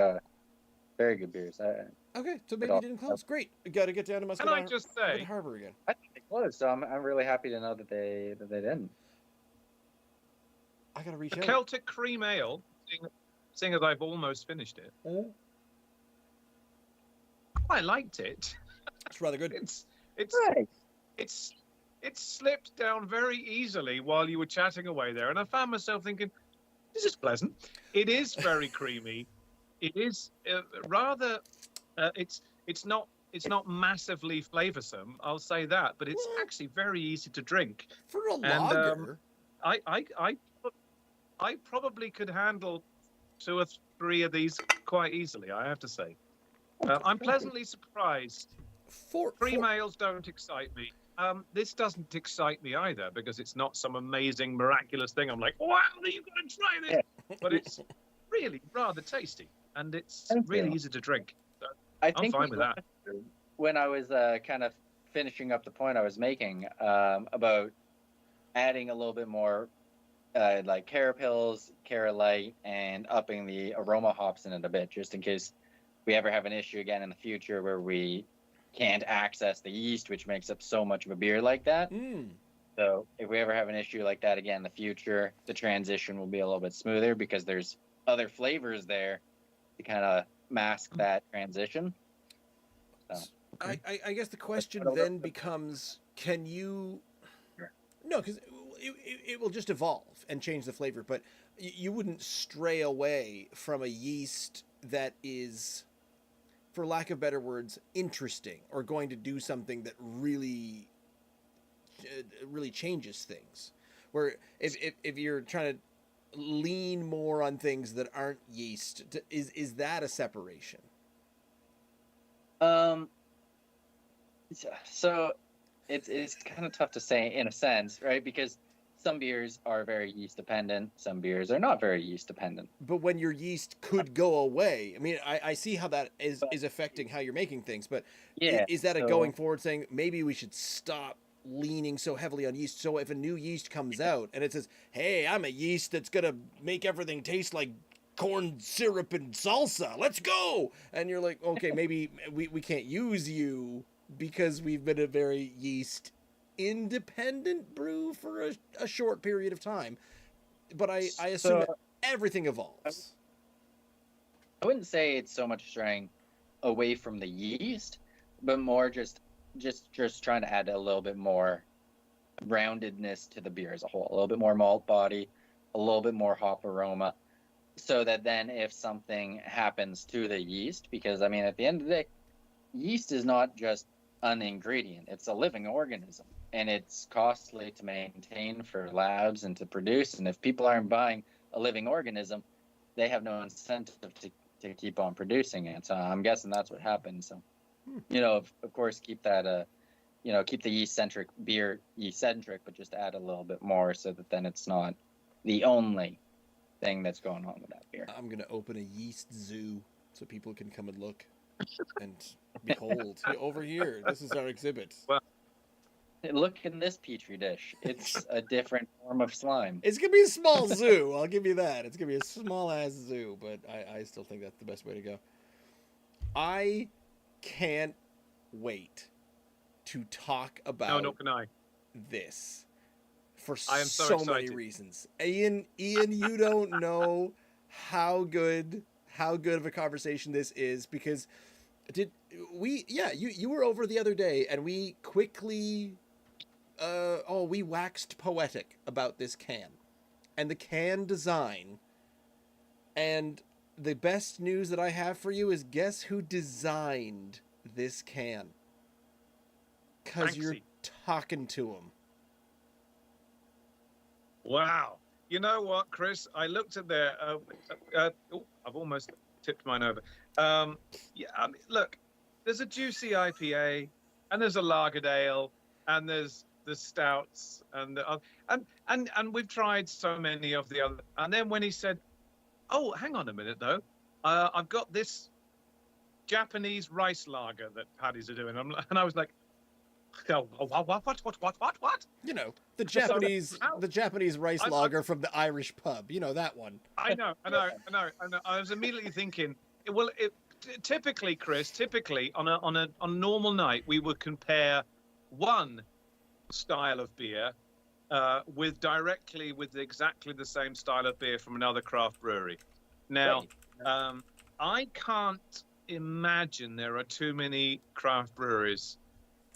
very good beers. Okay, so maybe it didn't close. Great, we got to get down to Muscat. Can I just say Harbor again? I think they closed, so I'm really happy to know that they didn't. I got to reach the out. Celtic Cream Ale, seeing as I've almost finished it. I liked it. It's rather good. It's it slipped down very easily while you were chatting away there, and I found myself thinking, this is pleasant. It is very creamy. It is rather. It's not massively flavoursome. I'll say that, but it's actually very easy to drink. For a And lager. I probably could handle 2 or 3 of these quite easily, I have to say. I'm pleasantly surprised. Cream ales don't excite me. This doesn't excite me either, because it's not some amazing, miraculous thing. I'm like, wow, you've got to try this. But it's really rather tasty, and it's really easy to drink. So I'm fine with that. When I was kind of finishing up the point I was making about adding a little bit more like carapils, carolite, and upping the aroma hops in it a bit, just in case we ever have an issue again in the future where we can't access the yeast, which makes up so much of a beer like that. So if we ever have an issue like that again in the future, the transition will be a little bit smoother because there's other flavors there to kind of mask that transition. So. I guess the question then becomes, can you... No, because it will just evolve and change the flavor, but you wouldn't stray away from a yeast that is, for lack of better words, interesting or going to do something that really changes things. Where if you're trying to lean more on things that aren't yeast, is that a separation? So it's kind of tough to say in a sense, right? Because some beers are very yeast dependent, some beers are not very yeast dependent. But when your yeast could go away, I mean, I see how that is affecting how you're making things, but is that a going forward saying maybe we should stop leaning so heavily on yeast? So if a new yeast comes out and it says, hey, I'm a yeast that's going to make everything taste like corn syrup and salsa, let's go. And you're like, okay, maybe we can't use you because we've been a very yeast independent brew for a short period of time. But I assume that everything evolves. I wouldn't say it's so much straying away from the yeast, but more just trying to add a little bit more roundedness to the beer as a whole, a little bit more malt body, a little bit more hop aroma, so that then if something happens to the yeast, because I mean, at the end of the day, yeast is not just an ingredient, it's a living organism, and it's costly to maintain for labs and to produce. And if people aren't buying a living organism, they have no incentive to keep on producing it. So I'm guessing that's what happened. So, of course, keep that, keep the yeast-centric beer yeast-centric, but just add a little bit more so that then it's not the only thing that's going on with that beer. I'm going to open a yeast zoo so people can come and look and behold. Over here, this is our exhibit. Well, look in this petri dish. It's a different form of slime. It's going to be a small zoo. I'll give you that. It's going to be a small-ass zoo, but I still think that's the best way to go. I can't wait to talk about this for so many reasons. Ian, you don't know how good of a conversation this is, because you were over the other day and we quickly we waxed poetic about this can and the can design. And the best news that I have for you is, guess who designed this can? Because you're talking to him. Wow. You know what, Chris? I looked at their... I've almost tipped mine over. Look, there's a juicy IPA, and there's a lager ale, and there's the stouts, and we've tried so many of the other. And then when he said, "Oh, hang on a minute, though, I've got this Japanese rice lager that Paddy's are doing," and I was like, "Oh, what?" You know, the Japanese rice lager from the Irish pub. You know that one. I know. I was immediately thinking, well, typically, Chris, on a normal night, we would compare one style of beer with exactly the same style of beer from another craft brewery. Now, I can't imagine there are too many craft breweries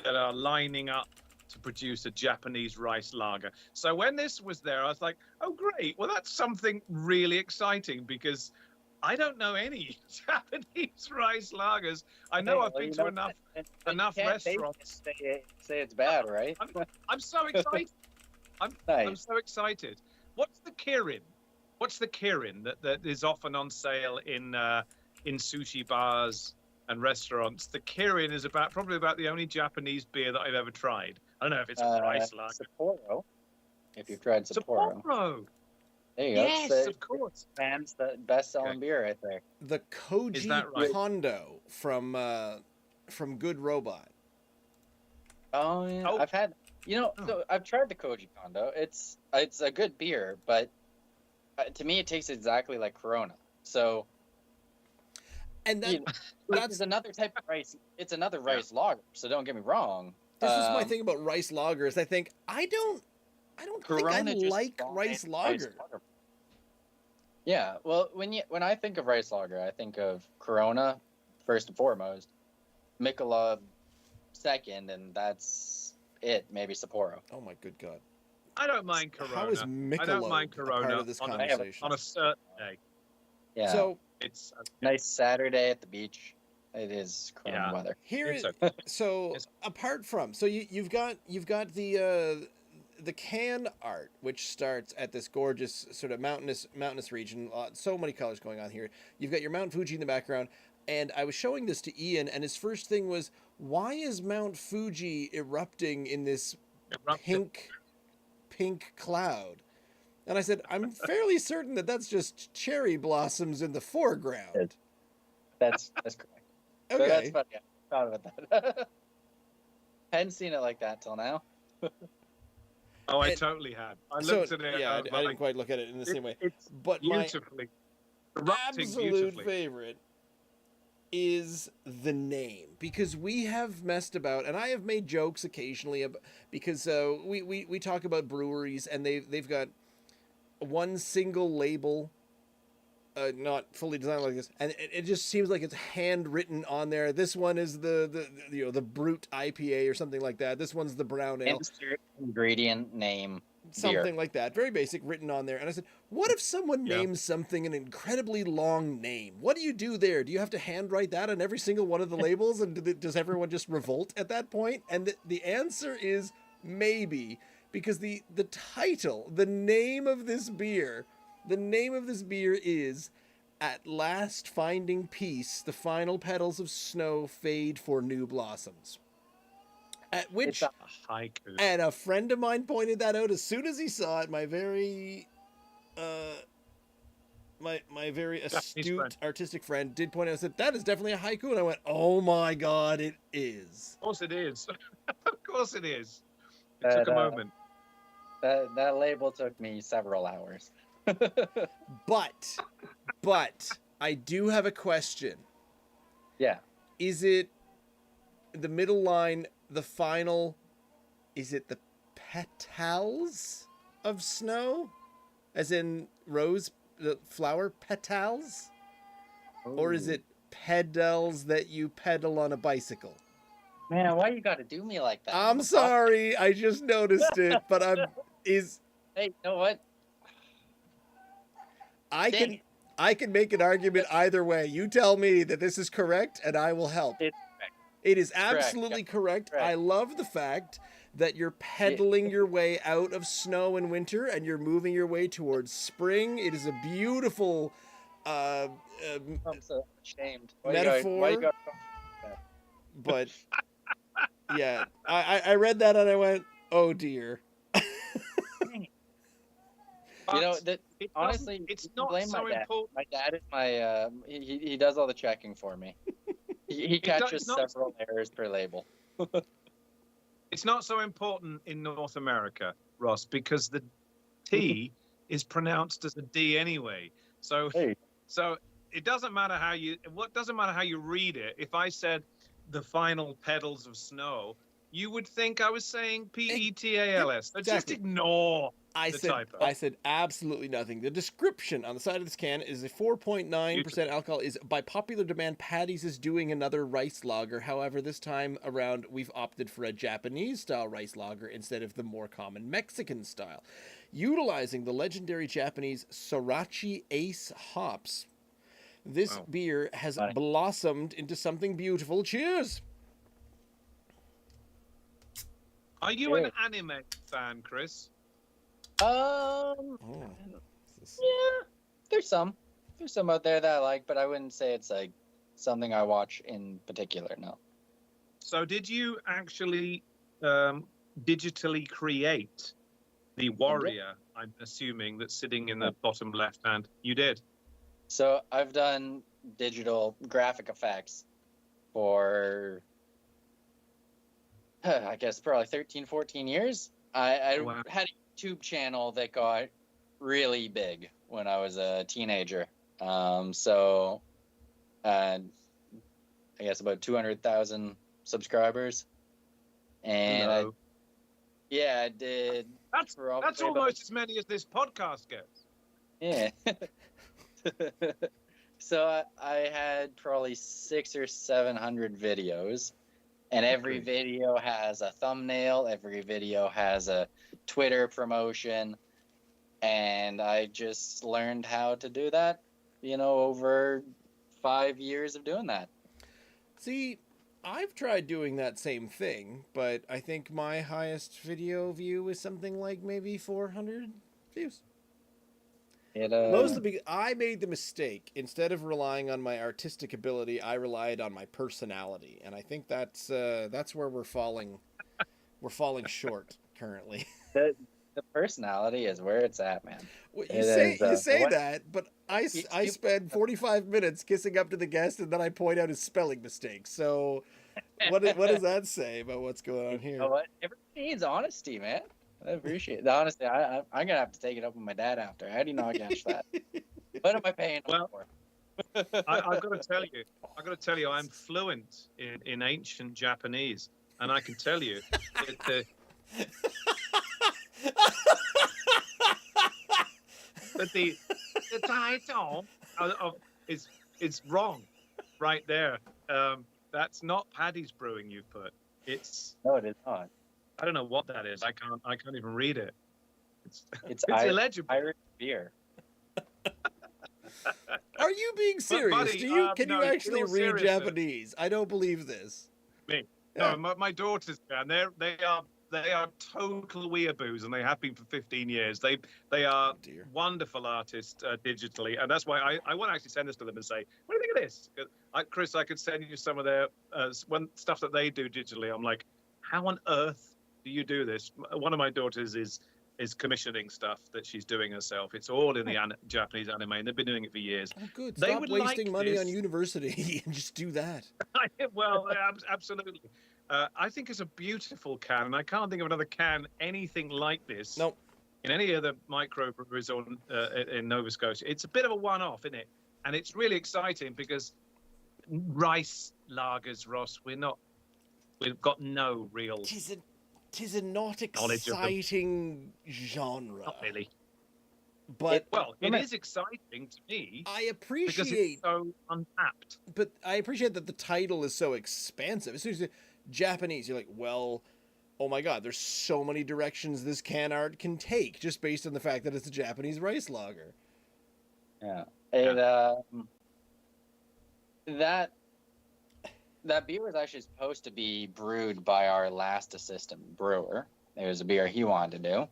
that are lining up to produce a Japanese rice lager. So when this was there, I was like, oh, great. Well, that's something really exciting because I don't know any Japanese rice lagers. I know I've been to enough restaurants. Say it's bad, right? I'm so excited. I'm so excited. What's the Kirin? What's the Kirin that is often on sale in sushi bars and restaurants? The Kirin is probably about the only Japanese beer that I've ever tried. I don't know if it's a rice lager. Sapporo. If you've tried Sapporo. There you go. Yes, of course. Sam's the best-selling beer right there. The Koji Kondo from Good Robot. Oh yeah, I've had. So I've tried the Koji Kondo. It's a good beer, but to me it tastes exactly like Corona. So. And that's another type of rice. It's another rice lager. So don't get me wrong. This is my thing about rice lagers. I think I don't think I like rice lager. Yeah, well, when I think of rice lager, I think of Corona first and foremost, Michelob second, and that's it. Maybe Sapporo. Oh my good God! I don't mind Corona. How is Michelob I don't mind Corona part of this conversation? On a certain day. Yeah. So it's nice Saturday at the beach. It is Corona weather. Apart from you've got the can art, which starts at this gorgeous sort of mountainous region. So many colors going on here. You've got your Mount Fuji in the background, and I was showing this to Ian, and his first thing was, why is Mount Fuji erupting in this pink cloud? And I said, I'm fairly certain that's just cherry blossoms in the foreground. That's correct. Okay. So that's funny. I thought about that. Hadn't seen it like that till now. Oh, I totally had. I looked at it. Yeah, I didn't quite look at it in the same way. It's but beautifully. My absolute favorite is the name, because we have messed about, and I have made jokes occasionally because we talk about breweries and they've got one single label, not fully designed like this, and it just seems like it's handwritten on there. This one is the Brute IPA or something like that. This one's the brown ale. Insert ingredient name. Something beer. like that, very basic, written on there. And I said, what if someone names something an incredibly long name? What do you do there? Do you have to handwrite that on every single one of the labels? And does everyone just revolt at that point? And the answer is maybe, because the title, the name of this beer is At Last Finding Peace, the Final Petals of Snow Fade for New Blossoms. At which, it's a haiku. And a friend of mine pointed that out as soon as he saw it. My very astute artistic friend did point out, said, that is definitely a haiku. And I went, oh my God, it is. Of course it is. Of course it is. It took a moment. That label took me several hours. But I do have a question. Yeah. Is it the middle line, the final, is it the petals of snow? As in rose, the flower petals? Ooh. Or is it pedals that you pedal on a bicycle? Man, why you gotta do me like that? I'm sorry, I just noticed it, but Hey, you know what? I can make an argument either way. You tell me that this is correct, and I will help. It is absolutely correct. I love the fact that you're pedaling your way out of snow and winter, and you're moving your way towards spring. It is a beautiful I'm so ashamed. metaphor. But yeah, I read that and I went, oh dear. You know, honestly, it's not blame so my dad. important. My dad is my he does all the checking for me. He catches several errors per label. It's not so important in North America, Ross, because the T is pronounced as a D anyway. So it doesn't matter how you read it. If I said the final petals of snow, you would think I was saying Petals. So just ignore I the said typo. I said absolutely nothing. The description on the side of this can is a 4.9% alcohol. Is by popular demand, Paddy's is doing another rice lager. However, this time around, we've opted for a Japanese style rice lager instead of the more common Mexican style, utilizing the legendary Japanese Sorachi Ace hops. This Wow. beer has Nice. blossomed into something beautiful. Cheers! Are you an anime fan, Chris? Oh, Yeah, there's some out there that I like, but I wouldn't say it's like something I watch in particular. No. So did you actually digitally create the warrior? I'm assuming that's sitting in the bottom left hand. You did. So I've done digital graphic effects for, I guess, probably 13, 14 years. I Wow. had a YouTube channel that got really big when I was a teenager. So I guess about 200,000 subscribers. And Hello. I did. That's probably about- almost as many as this podcast gets. Yeah. So I had probably 600 or 700 videos, and every Okay. video has a thumbnail, every video has a Twitter promotion, and I just learned how to do that, over 5 years of doing that. see, I've tried doing that same thing, but I think my highest video view is something like maybe 400 views. Mostly because I made the mistake. Instead of relying on my artistic ability, I relied on my personality, and I think that's where we're falling. We're falling short currently. The personality is where it's at, man. Well, It you is, say what- that, but I spend 45 minutes kissing up to the guest, and then I point out his spelling mistakes. So, what does that say about what's going on You here? know what? Everybody needs honesty, man. I appreciate it. Honestly, I'm gonna have to take it up with my dad after. How do you not catch that? What am I paying him for? I've got to tell you, I'm fluent in ancient Japanese, and I can tell you that the title is wrong right there. That's not Paddy's Brewing you've put. It's No, it is not. I don't know what that is. I can't even read it. It's illegible. Irish beer. Are you being serious? buddy, Can no, you in actually all read seriousness- Japanese? I don't believe this. Me. Yeah. No, my daughters can. They are total weeaboos, and they have been for 15 years. They are dear. wonderful artists digitally, and that's why I want to actually send this to them and say, what do you think of this? 'Cause Chris, I could send you some of their stuff that they do digitally. I'm like, how on earth do you do this? One of my daughters is commissioning stuff that she's doing herself. It's all in the Japanese anime, and they've been doing it for years. Oh, good. They Stop would wasting like money this. on university and just do that. Well, absolutely. I think it's a beautiful can, and I can't think of another can anything like this. Nope. In any other microbreweries in Nova Scotia. It's a bit of a one-off, isn't it? And it's really exciting because rice lagers, Ross, we've got no real. Tis a not Knowledge of them. exciting genre. Not really. But It is exciting to me I because appreciate it's so untapped. but I appreciate that the title is so expansive. As soon as you say Japanese, you're like, well, oh my god, there's so many directions this can art can take just based on the fact that it's a Japanese rice lager. Yeah. That beer was actually supposed to be brewed by our last assistant brewer. It was a beer he wanted to do.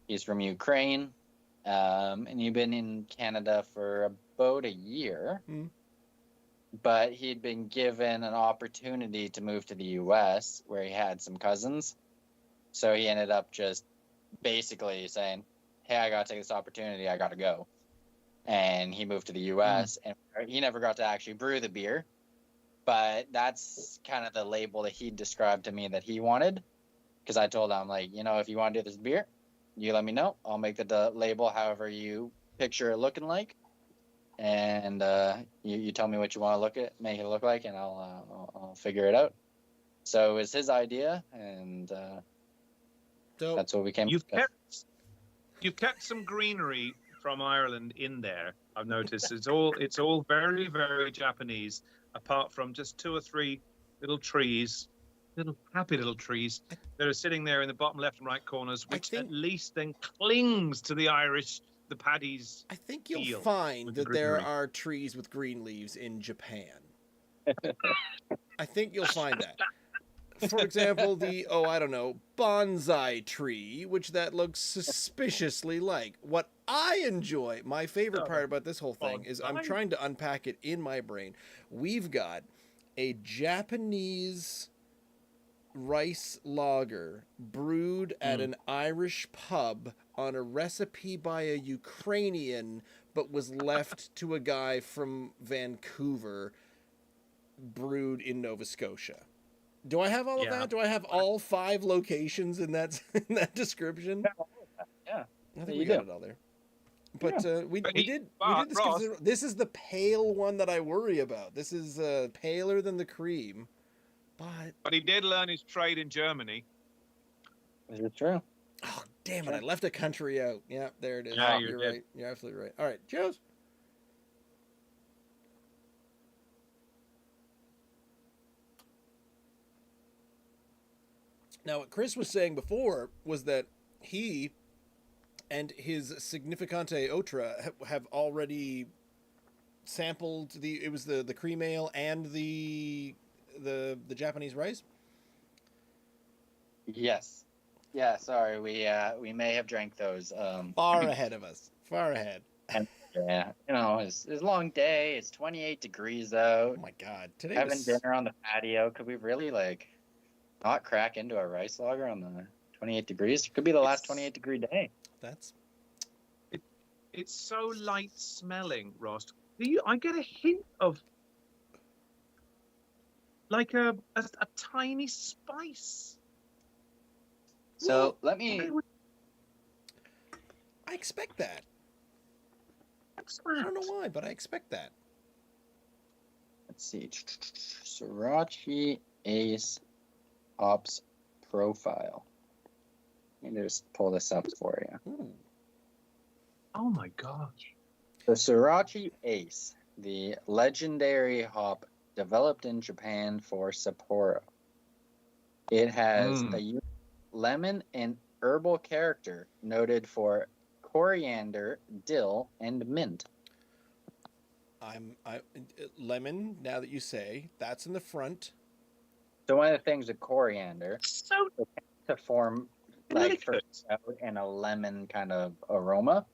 He's from Ukraine, and he'd been in Canada for about a year. Hmm. But he'd been given an opportunity to move to the U.S. where he had some cousins. So he ended up just basically saying, hey, I got to take this opportunity. I got to go. And he moved to the U.S. and he never got to actually brew the beer. But that's kind of the label that he described to me that he wanted. Because I told him, like, if you want to do this beer, you let me know. I'll make the label however you picture it looking like. And you tell me what you want to make it look like, and I'll figure it out. So it was his idea, and So that's what we came You've up with. kept You've kept some greenery from Ireland in there. I've noticed it's all very, very Japanese, apart from just two or three little trees, little happy little trees that are sitting there in the bottom left and right corners, I which think at least then clings to the Irish, the Paddy's I think you'll feel find with the that there greenery. are trees with green leaves in Japan. I think you'll find that. For example, the I don't know, bonsai tree, which that looks suspiciously like. What I enjoy, my favorite part about this whole thing is I'm Bonsai? trying to unpack it in my brain. We've got a Japanese rice lager brewed at an Irish pub on a recipe by a Ukrainian, but was left to a guy from Vancouver, brewed in Nova Scotia. Do I have all of Yeah. that? Do I have all 5 locations in that in that description? Yeah. I think you we got do. it all there. But we But did this. Ross- This is the pale one that I worry about. This is paler than the cream, but But he did learn his trade in Germany. Is it true? oh damn it! I left a country out. Yeah, there it is. Yeah, You're you did. right. You're absolutely right. All right, cheers. Now, what Chris was saying before was that he and his significante autre have already sampled the cream ale and the Japanese rice. Yes. Yeah. Sorry, we may have drank those. Far ahead of us. Far ahead. Yeah. It's a long day. It's 28 degrees out. Oh my god! Today Having was dinner on the patio. Could we really not crack into a rice lager on the 28 degrees? Could be the last 28-degree day. that's It's so light smelling, Ross. I get a hint of like a tiny spice. So let me. I expect that. I don't know why, but I expect that. Let's see. Sriracha Ace Hops Profile. Let me just pull this up for you. Ooh. Oh my gosh. The Sriracha Ace, the legendary hop developed in Japan for Sapporo. It has a unique lemon and herbal character noted for coriander, dill, and mint. Lemon. Now that you say that's in the front. So one of the things with coriander So to form delicate. first out and a lemon kind of aroma.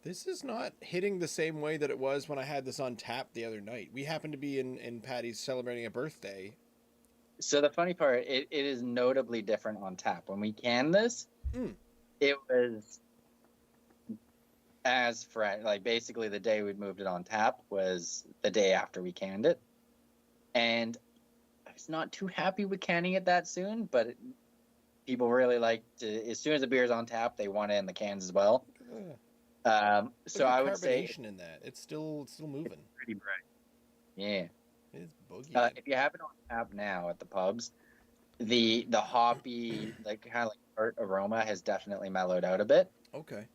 This is not hitting the same way that it was when I had this on tap the other night. We happened to be in Paddy's celebrating a birthday. So the funny part, it is notably different on tap. When we canned this, it was as fresh. Like basically the day we'd moved it on tap was the day after we canned it. And I was not too happy with canning it that soon, but people really like to, as soon as the beer's on tap, they want it in the cans as well. So I would say carbonation in that. It's still moving. pretty bright. Yeah. It's boogie. If you have it on tap now at the pubs, the hoppy kind of tart aroma has definitely mellowed out a bit, Okay.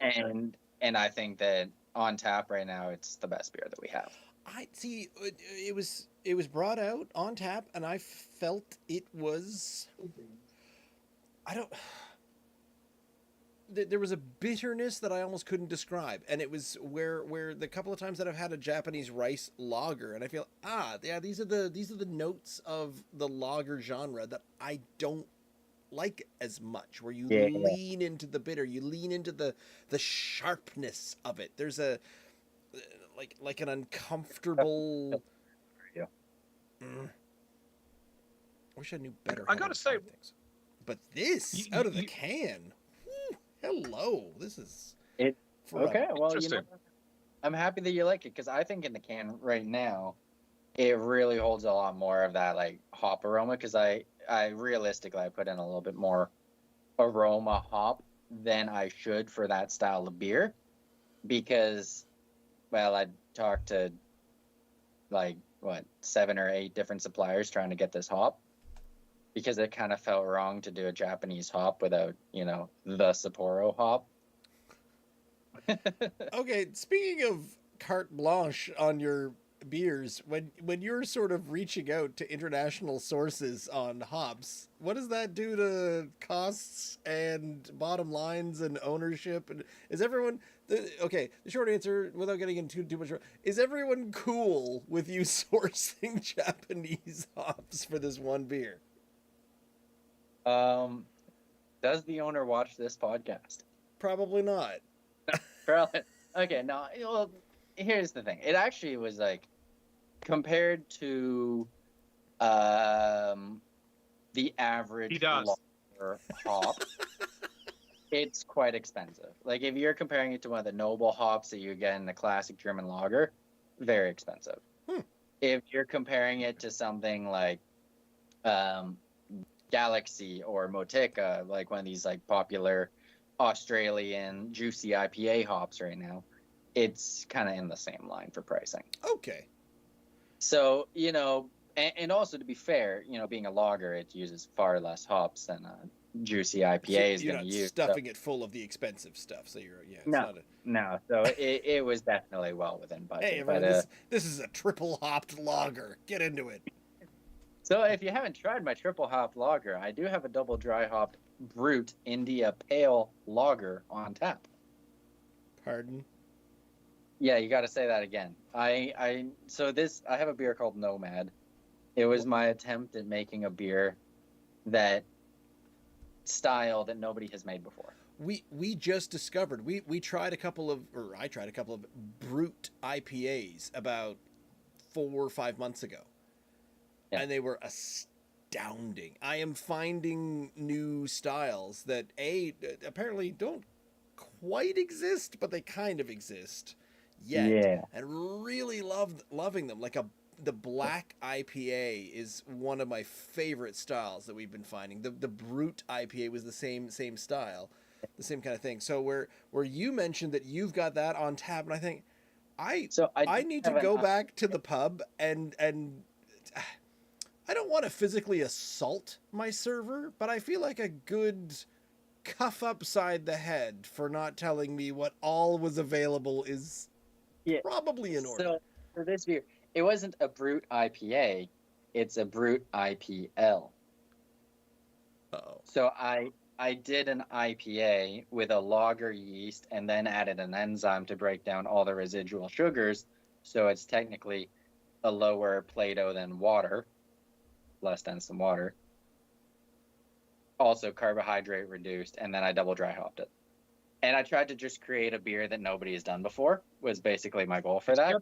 and I think that on tap right now it's the best beer that we have. I see. It was brought out on tap, and I felt it was. I don't. There was a bitterness that I almost couldn't describe, and it was where the couple of times that I've had a Japanese rice lager, and I feel these are the notes of the lager genre that I don't like as much. Where you lean into the bitter, you lean into the sharpness of it. There's a like an uncomfortable. Yeah. I wish I knew better. I how gotta to say- describe things. But this out of the can. Hello, this is forever. Okay, well, Interesting. I'm happy that you like it because I think in the can right now, it really holds a lot more of that hop aroma. Because I realistically I put in a little bit more aroma hop than I should for that style of beer, because I talked to 7 or 8 different suppliers trying to get this hop, because it kind of felt wrong to do a Japanese hop without, the Sapporo hop. Okay, speaking of carte blanche on your beers, when you're sort of reaching out to international sources on hops, what does that do to costs and bottom lines and ownership? And is everyone the short answer, without getting into too much, is everyone cool with you sourcing Japanese hops for this one beer? Does the owner watch this podcast? Probably not. Probably. Okay, no. Well, here's the thing. It actually was like compared to the average He does. lager hop, it's quite expensive. Like if you're comparing it to one of the noble hops that you get in the classic German lager, very expensive. If you're comparing it to something like Galaxy or Motica, like one of these like popular Australian juicy IPA hops right now, it's kind of in the same line for pricing. Okay. So, and also to be fair, being a lager, it uses far less hops than a juicy IPA is You're going to not use. stuffing it full of the expensive stuff, so it's No. not a... No, so it was definitely well within budget. Hey, everyone, this is a triple hopped lager. Get into it. So if you haven't tried my triple hop lager, I do have a double dry hopped Brute India Pale Lager on tap. Pardon? Yeah, you got to say that again. I have a beer called Nomad. It was my attempt at making a beer that style that nobody has made before. We just discovered I tried a couple of Brute IPAs about 4 or 5 months ago. Yeah. And they were astounding. I am finding new styles that apparently don't quite exist, but they kind of exist yet. Yeah. And really loving them. Like the black IPA is one of my favorite styles that we've been finding. The Brute IPA was the same style, the same kind of thing. So where you mentioned that you've got that on tap, and I think I need to go back to the pub and I don't want to physically assault my server, but I feel like a good cuff upside the head for not telling me what all was available is probably in order. So for this beer, it wasn't a Brute IPA, it's a Brute IPL. Uh-oh. So I did an IPA with a lager yeast and then added an enzyme to break down all the residual sugars. So it's technically a lower Plato than water, less dense than water. Also carbohydrate reduced, and then I double dry hopped it. And I tried to just create a beer that nobody has done before, was basically my goal for that.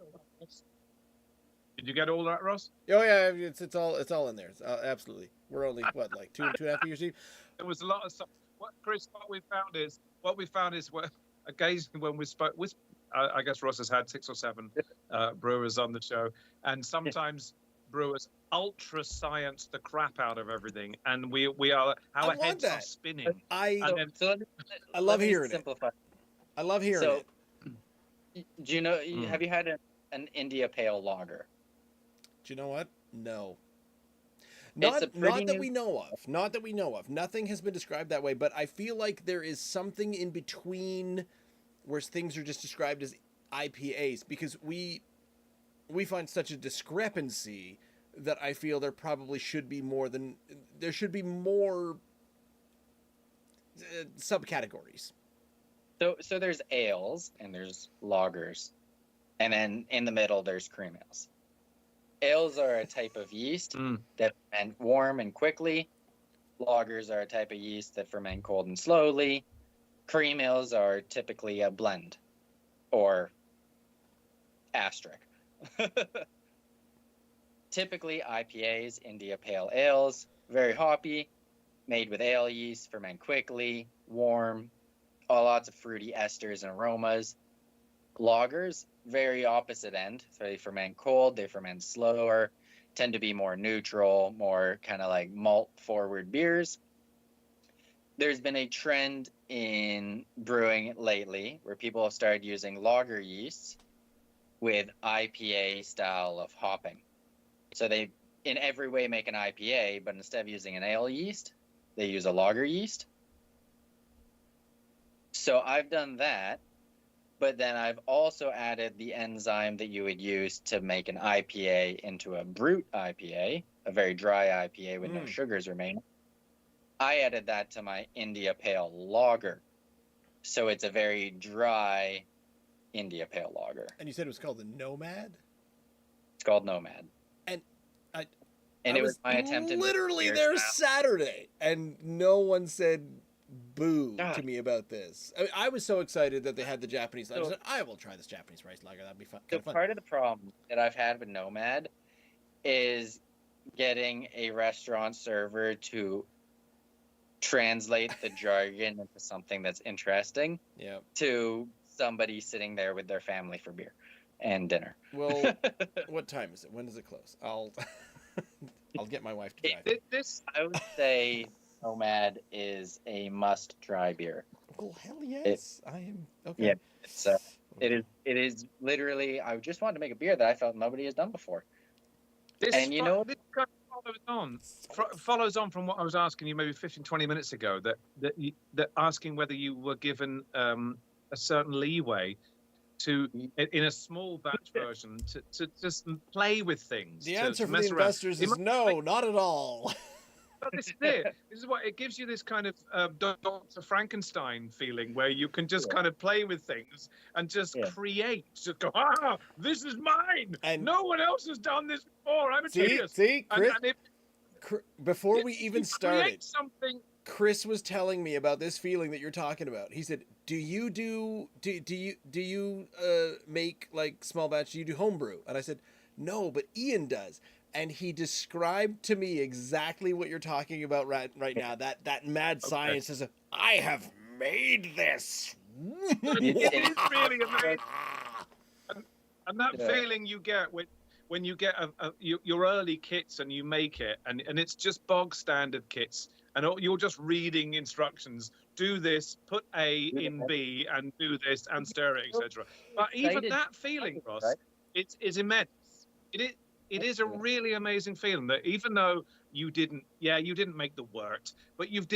Did you get all that, Ross? Oh yeah, it's all in there. Absolutely. We're only like 2.5 years deep. There was a lot of stuff. Chris, what we found is occasionally when we spoke, I guess Ross has had 6 or 7 brewers on the show, and sometimes brewers ultra science the crap out of everything, and our heads are spinning. I Let love me hearing simplify. I love hearing it. Do you know? Have you had an India Pale Lager? Do you know what? No. It's Not that we know of. Not that we know of. Nothing has been described that way, but I feel like there is something in between where things are just described as IPAs, because we find such a discrepancy that I feel there probably should be more subcategories. So there's ales and there's lagers, and then in the middle there's cream ales. Ales are a type of yeast that ferment warm and quickly. Lagers are a type of yeast that ferment cold and slowly. Cream ales are typically a blend or asterisk. Typically IPAs, India Pale Ales, very hoppy, made with ale yeast, ferment quickly, warm, lots of fruity esters and aromas. Lagers, very opposite end. So they ferment cold, they ferment slower, tend to be more neutral, more kind of like malt forward beers. There's been a trend in brewing lately where people have started using lager yeasts with IPA style of hopping. So they in every way make an IPA, but instead of using an ale yeast, they use a lager yeast. So I've done that. But then I've also added the enzyme that you would use to make an IPA into a brute IPA, a very dry IPA with no sugars remaining. I added that to my India Pale Lager. So it's a very dry India Pale Lager. And you said it was called the Nomad? It's called Nomad. And I And it was my attempt to literally there Saturday, and no one said boo God. to me about this. I was so excited that they had the Japanese. I said, I will try this Japanese rice lager. That'd be fun. So part of the problem that I've had with Nomad is getting a restaurant server to translate the jargon into something that's interesting to somebody sitting there with their family for beer and dinner. Well, what time is it? When does it close? I'll get my wife to drive. I would say Nomad is a must-try beer. Well, hell yes, I am. Okay. Yeah, it is literally. I just wanted to make a beer that I felt nobody has done before. This kind of follows on from what I was asking you maybe 15, 20 minutes ago. That asking whether you were given a certain leeway to, in a small batch version, to just play with things. The answer from the investors is no, not at all. But this is it. This is what it gives you, this kind of Dr. Frankenstein feeling where you can just kind of play with things and just create. Just go, this is mine. And no one else has done this before. I'm a genius. See, Chris, before we even started, Chris was telling me about this feeling that you're talking about. He said, do you make like small batch? Do you do homebrew? And I said, no, but Ian does. And he described to me exactly what you're talking about right now. That mad science is, I have made this. It is really amazing. And that feeling you get when you get your early kits and you make it, and it's just bog standard kits, and you're just reading instructions. Do this, put A in B, and do this, and stir it, etc. But even that feeling, Ross, it's immense. It is a really amazing feeling that even though you didn't make the wort, but you've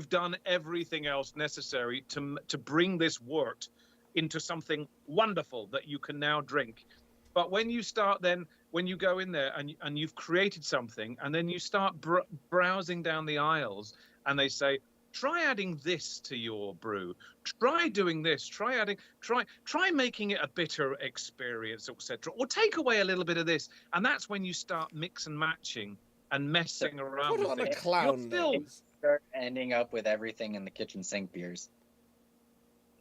done everything else necessary to bring this wort into something wonderful that you can now drink. But when you go in there and you've created something, and then you start browsing down the aisles, and they say, try adding this to your brew. Try doing this. Try making it a bitter experience, etc. Or take away a little bit of this, and that's when you start mix and matching and messing around. Put on a clown nose. Start ending up with everything in the kitchen sink beers.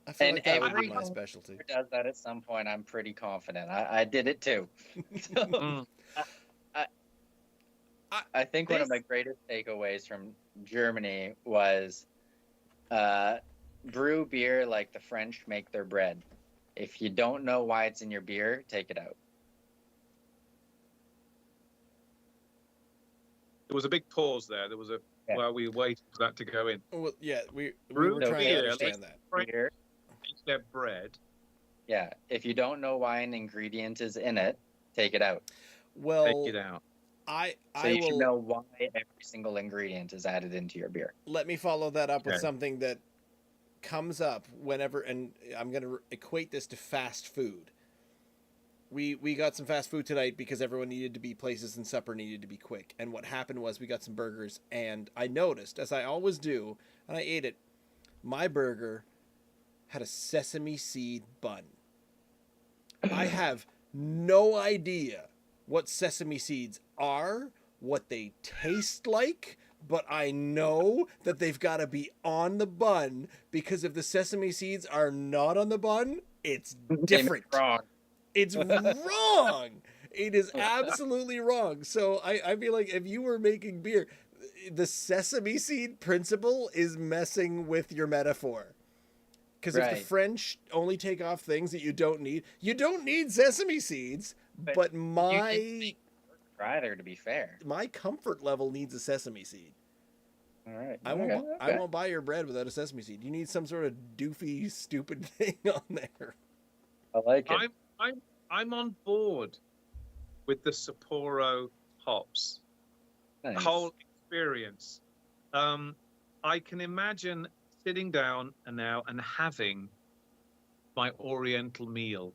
I feel like that would be my specialty. Does that at some point? I'm pretty confident. I did it too. I think one of my greatest takeaways from Germany was brew beer like the French make their bread. If you don't know why it's in your beer, take it out. There was a big pause there. There was while we waited for that to go in. Well, yeah, we were trying to understand that. Beer, their bread. Yeah, if you don't know why an ingredient is in it, take it out. Well, take it out. You should know why every single ingredient is added into your beer. Let me follow that up with something that comes up whenever, and I'm going to equate this to fast food. We got some fast food tonight because everyone needed to be places and supper needed to be quick. And what happened was we got some burgers, and I noticed, as I always do, and I ate it, my burger had a sesame seed bun. I have no idea what sesame seeds are, what they taste like, but I know that they've got to be on the bun, because if the sesame seeds are not on the bun, it's different. It's wrong. It is absolutely wrong. So I feel like if you were making beer, the sesame seed principle is messing with your metaphor. Because if the French only take off things that you don't need sesame seeds. But either, to be fair, my comfort level needs a sesame seed. All right, I won't buy your bread without a sesame seed. You need some sort of doofy, stupid thing on there. I like it. I'm on board with the Sapporo hops. Nice. Whole experience. I can imagine sitting down and having my Oriental meal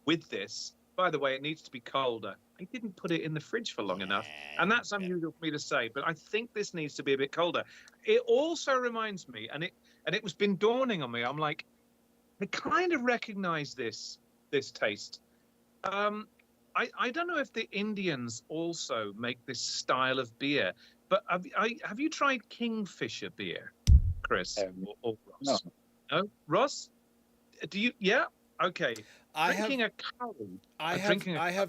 with this. By the way, it needs to be colder. I didn't put it in the fridge for long enough, and that's unusual for me to say. But I think this needs to be a bit colder. It also reminds me, and it was been dawning on me. I'm like, I kind of recognize this taste. I don't know if the Indians also make this style of beer, but have you tried Kingfisher beer, Chris or Ross? No, Ross? Do you? Yeah. Okay. I have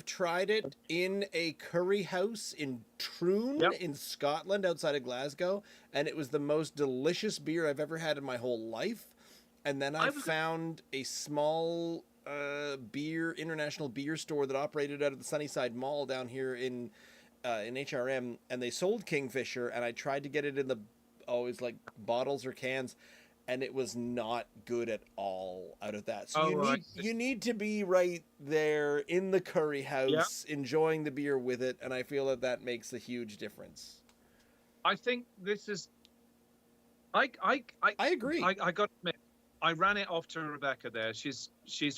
tried it in a curry house in Troon in Scotland outside of Glasgow, and it was the most delicious beer I've ever had in my whole life. And then I found a small international beer store that operated out of the Sunnyside Mall down here in HRM, and they sold Kingfisher, and I tried to get it in the always like bottles or cans, and it was not good at all out of that. So you need to be right there in the curry house enjoying the beer with it, and I feel that makes a huge difference. I think this is I agree. I got to admit, I ran it off to Rebecca there. She's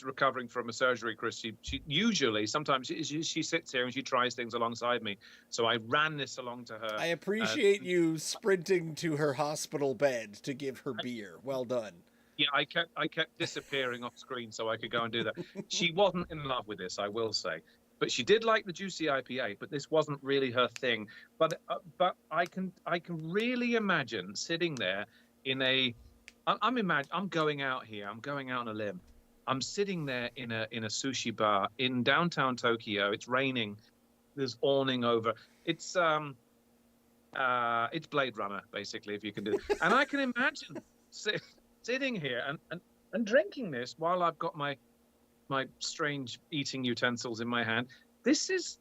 recovering from a surgery, Chris. She usually, sometimes she sits here and she tries things alongside me. So I ran this along to her. I appreciate you sprinting to her hospital bed to give her beer. Well done. Yeah, I kept disappearing off screen so I could go and do that. She wasn't in love with this, I will say. But she did like the juicy IPA, but this wasn't really her thing. But I can really imagine sitting there in a I'm going out here. I'm going out on a limb. I'm sitting there in a sushi bar in downtown Tokyo. It's raining. There's awning over. It's Blade Runner, basically, if you can do it. And I can imagine sitting here and drinking this while I've got my strange eating utensils in my hand. This is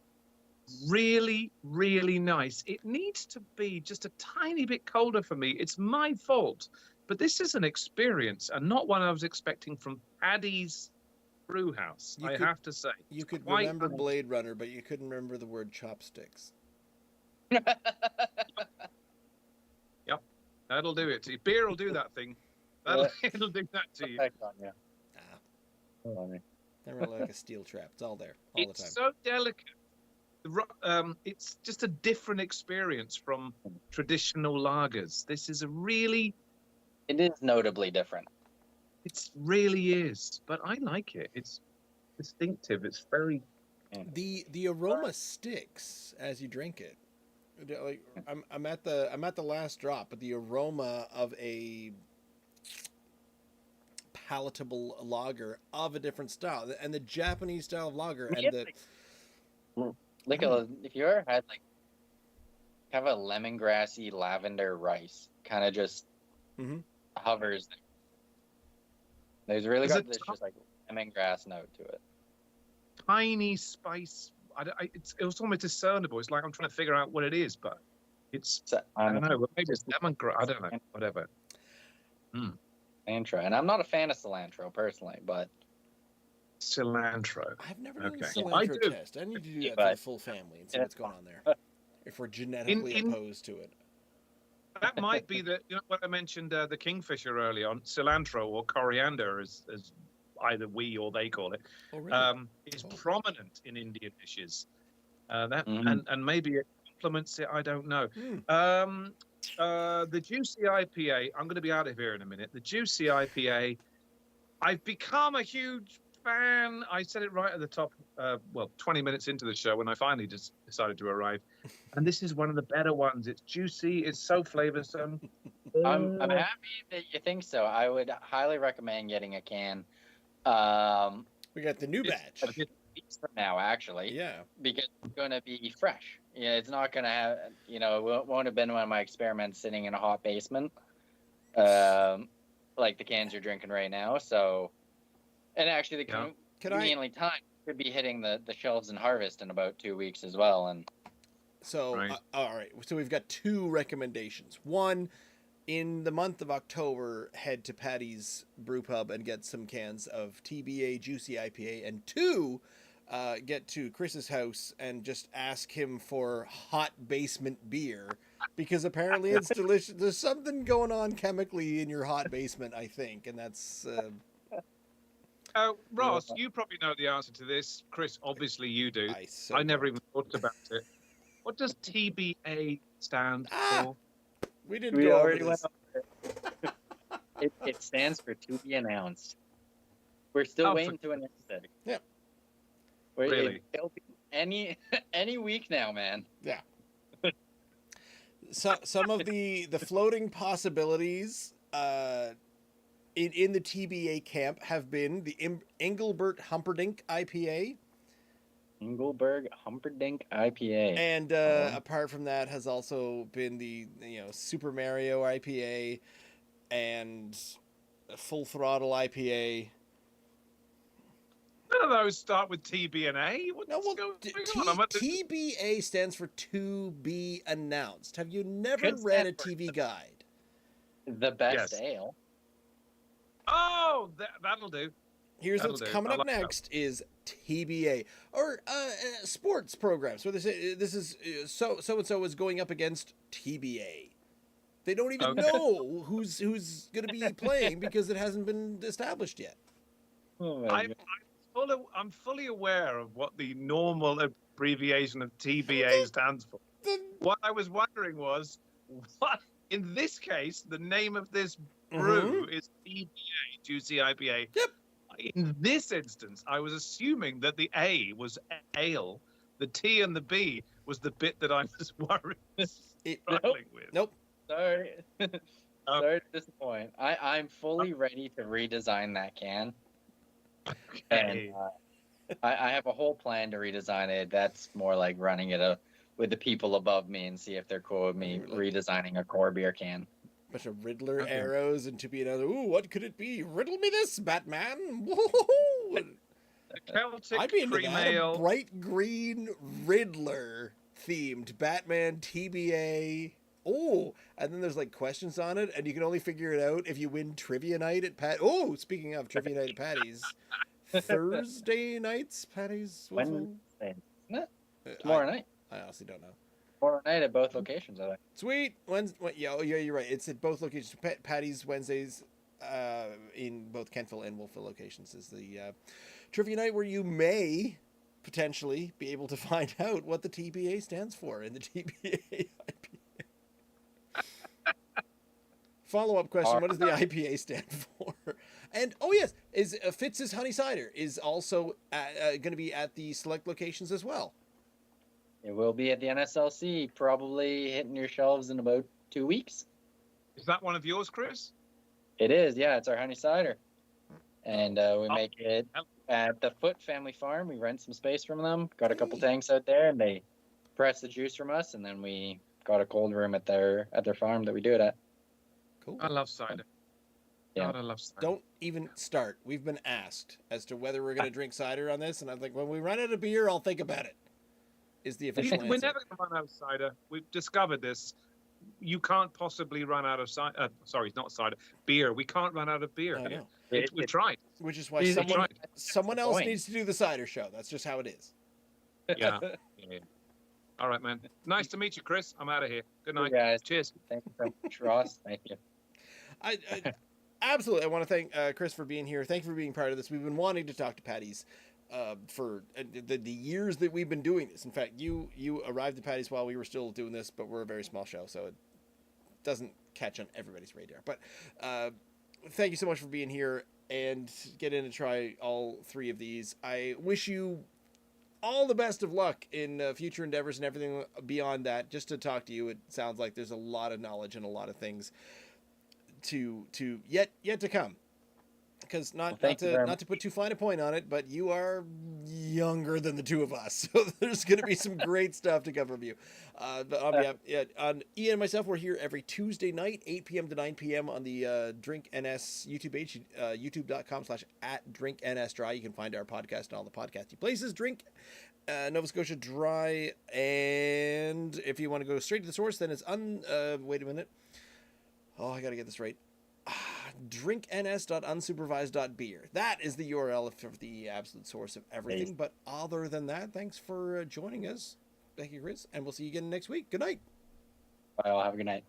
really, really nice. It needs to be just a tiny bit colder for me. It's my fault. But this is an experience, and not one I was expecting from Paddy's Brew House, I have to say. You could remember Blade Runner, but you couldn't remember the word chopsticks. Yep, that'll do it. Beer will do that thing. It'll do that to you. Never like a steel trap. It's all there, all the time. It's so delicate. It's just a different experience from traditional lagers. This is It is notably different. It really is, but I like it. It's distinctive. It's very. The aroma sticks as you drink it. Like I'm at the last drop, but the aroma of a palatable lager of a different style, and the Japanese style of lager, and if you ever had like kind of a lemongrassy lavender rice, kind of just hovers. There's really got this just like lemongrass note to it. Tiny spice. It was almost discernible. It's like I'm trying to figure out what it is, but I don't know. Maybe it's lemongrass. I don't know. Whatever. Cilantro, and I'm not a fan of cilantro personally, but cilantro. I've never done a cilantro test. I need to do that for the full family and see what's going on there. If we're genetically opposed to it. That might be what I mentioned, the Kingfisher early on. Cilantro or coriander, as either we or they call it, is prominent in Indian dishes. And maybe it complements it. I don't know. The juicy IPA. I'm going to be out of here in a minute. The juicy IPA. I've become a huge fan. I said it right at the top. 20 minutes into the show when I finally just decided to arrive, and this is one of the better ones. It's juicy. It's so flavorsome. I'm happy that you think so. I would highly recommend getting a can. We got the new batch from now, actually. Yeah, because it's going to be fresh. Yeah, it's not going to have. It won't have been one of my experiments sitting in a hot basement, like the cans you're drinking right now. So, and actually, conveniently timed could be hitting the shelves in Harvest in about 2 weeks as well. And so, all right. So we've got two recommendations. One, in the month of October, head to Paddy's Brew Pub and get some cans of TBA Juicy IPA. And two, get to Chris's house and just ask him for hot basement beer, because apparently it's delicious. There's something going on chemically in your hot basement, I think, and that's. Ross, you probably know the answer to this. Chris, obviously you do. I never don't. even thought about it. What does TBA stand for? We didn't We go over already went this. over it. It stands for to be announced. We're still Oh, waiting to announce it. Yep. Really? It'll be any week now, man. Yeah. So some of the floating possibilities in the TBA camp have been the Engelbert Humperdinck IPA, Engelberg Humperdinck IPA. and apart from that has also been the Super Mario IPA and Full Throttle IPA. None of those start with TB and A. What's No, well, going on? I'm at the- TBA stands for to be announced. Have you never Could read a stand for- TV guide? The best Yes. ale. Oh, that'll do. Here's That'll what's do. coming I up like that. next is TBA or sports programs where they say this is so and so is going up against TBA. They don't even Okay. know who's going to be playing because it hasn't been established yet. Oh my I'm God. I'm fully aware of what the normal abbreviation of TBA stands for. What I was wondering was, what in this case, the name of this brew is TBA, Juicy IPA. Yep. In this instance, I was assuming that the A was ale, the T and the B was the bit that I was struggling with. Nope. Sorry. Sorry to disappoint. I'm fully ready to redesign that can. Okay. And I have a whole plan to redesign it. That's more like running it with the people above me and see if they're cool with me redesigning a core beer can. Bunch of Riddler Okay. arrows and to be another. Ooh, what could it be? Riddle me this, Batman. Woo-hoo-hoo. The Celtic I'd be into cream that. A ale. bright green Riddler themed Batman TBA. Oh, and then there's like questions on it, and you can only figure it out if you win trivia night at Pat. Oh, speaking of trivia night at Paddy's, Thursday nights, Paddy's. Wednesday, isn't it? Uh, Tomorrow night. I honestly don't know. Tomorrow night at both locations, I think. Sweet. Wednesday. Yeah, you're right. It's at both locations. Paddy's Wednesdays in both Kentville and Wolfville locations is the trivia night where you may potentially be able to find out what the TBA stands for in the TBA IPA. Follow-up question, what does the IPA stand for? And, oh yes, is Fitz's Honey Cider is also going to be at the select locations as well. It will be at the NSLC, probably hitting your shelves in about 2 weeks. Is that one of yours, Chris? It is, yeah. It's our honey cider. And we make it at the Foot Family Farm. We rent some space from them. Got a couple tanks out there, and they press the juice from us, and then we got a cold room at their farm that we do it at. Cool. I love cider. Yeah. God, I love cider. Don't even start. We've been asked as to whether we're going to drink cider on this, and I'm like, when we run out of beer, I'll think about it. Is the official We're answer. never going to run out of cider. We've discovered this. You can't possibly run out of cider. Sorry, not cider. Beer. We can't run out of beer. I here. know. We've tried. Which is why Easy someone else point. needs to do the cider show. That's just how it is. Yeah. Yeah. All right, man. Nice to meet you, Chris. I'm out of here. Good night. guys. Cheers. Thank you so much, Ross. Thank you. I absolutely. I want to thank Chris for being here. Thank you for being part of this. We've been wanting to talk to Paddy's for the years that we've been doing this. In fact, you arrived at Paddy's while we were still doing this, but we're a very small show, so it doesn't catch on everybody's radar. But thank you so much for being here and get in and try all three of these. I wish you all the best of luck in future endeavors and everything beyond that. Just to talk to you, it sounds like there's a lot of knowledge and a lot of things to yet to come. Because not to put too fine a point on it, but you are younger than the two of us, so there's going to be some great stuff to come from you. But on behalf, on Ian and myself, we're here every Tuesday night, 8 p.m. to 9 p.m. on the Drink NS YouTube page, youtube.com/@drinknsdry. You can find our podcast on all the podcasty places. Drink Nova Scotia Dry, and if you want to go straight to the source, then it's wait a minute. Oh, I got to get this right. drinkns.unsupervised.beer. That is the URL for the absolute source of everything. But other than that, thanks for joining us. Thank you, Chris. And we'll see you again next week. Good night. Bye all. Have a good night.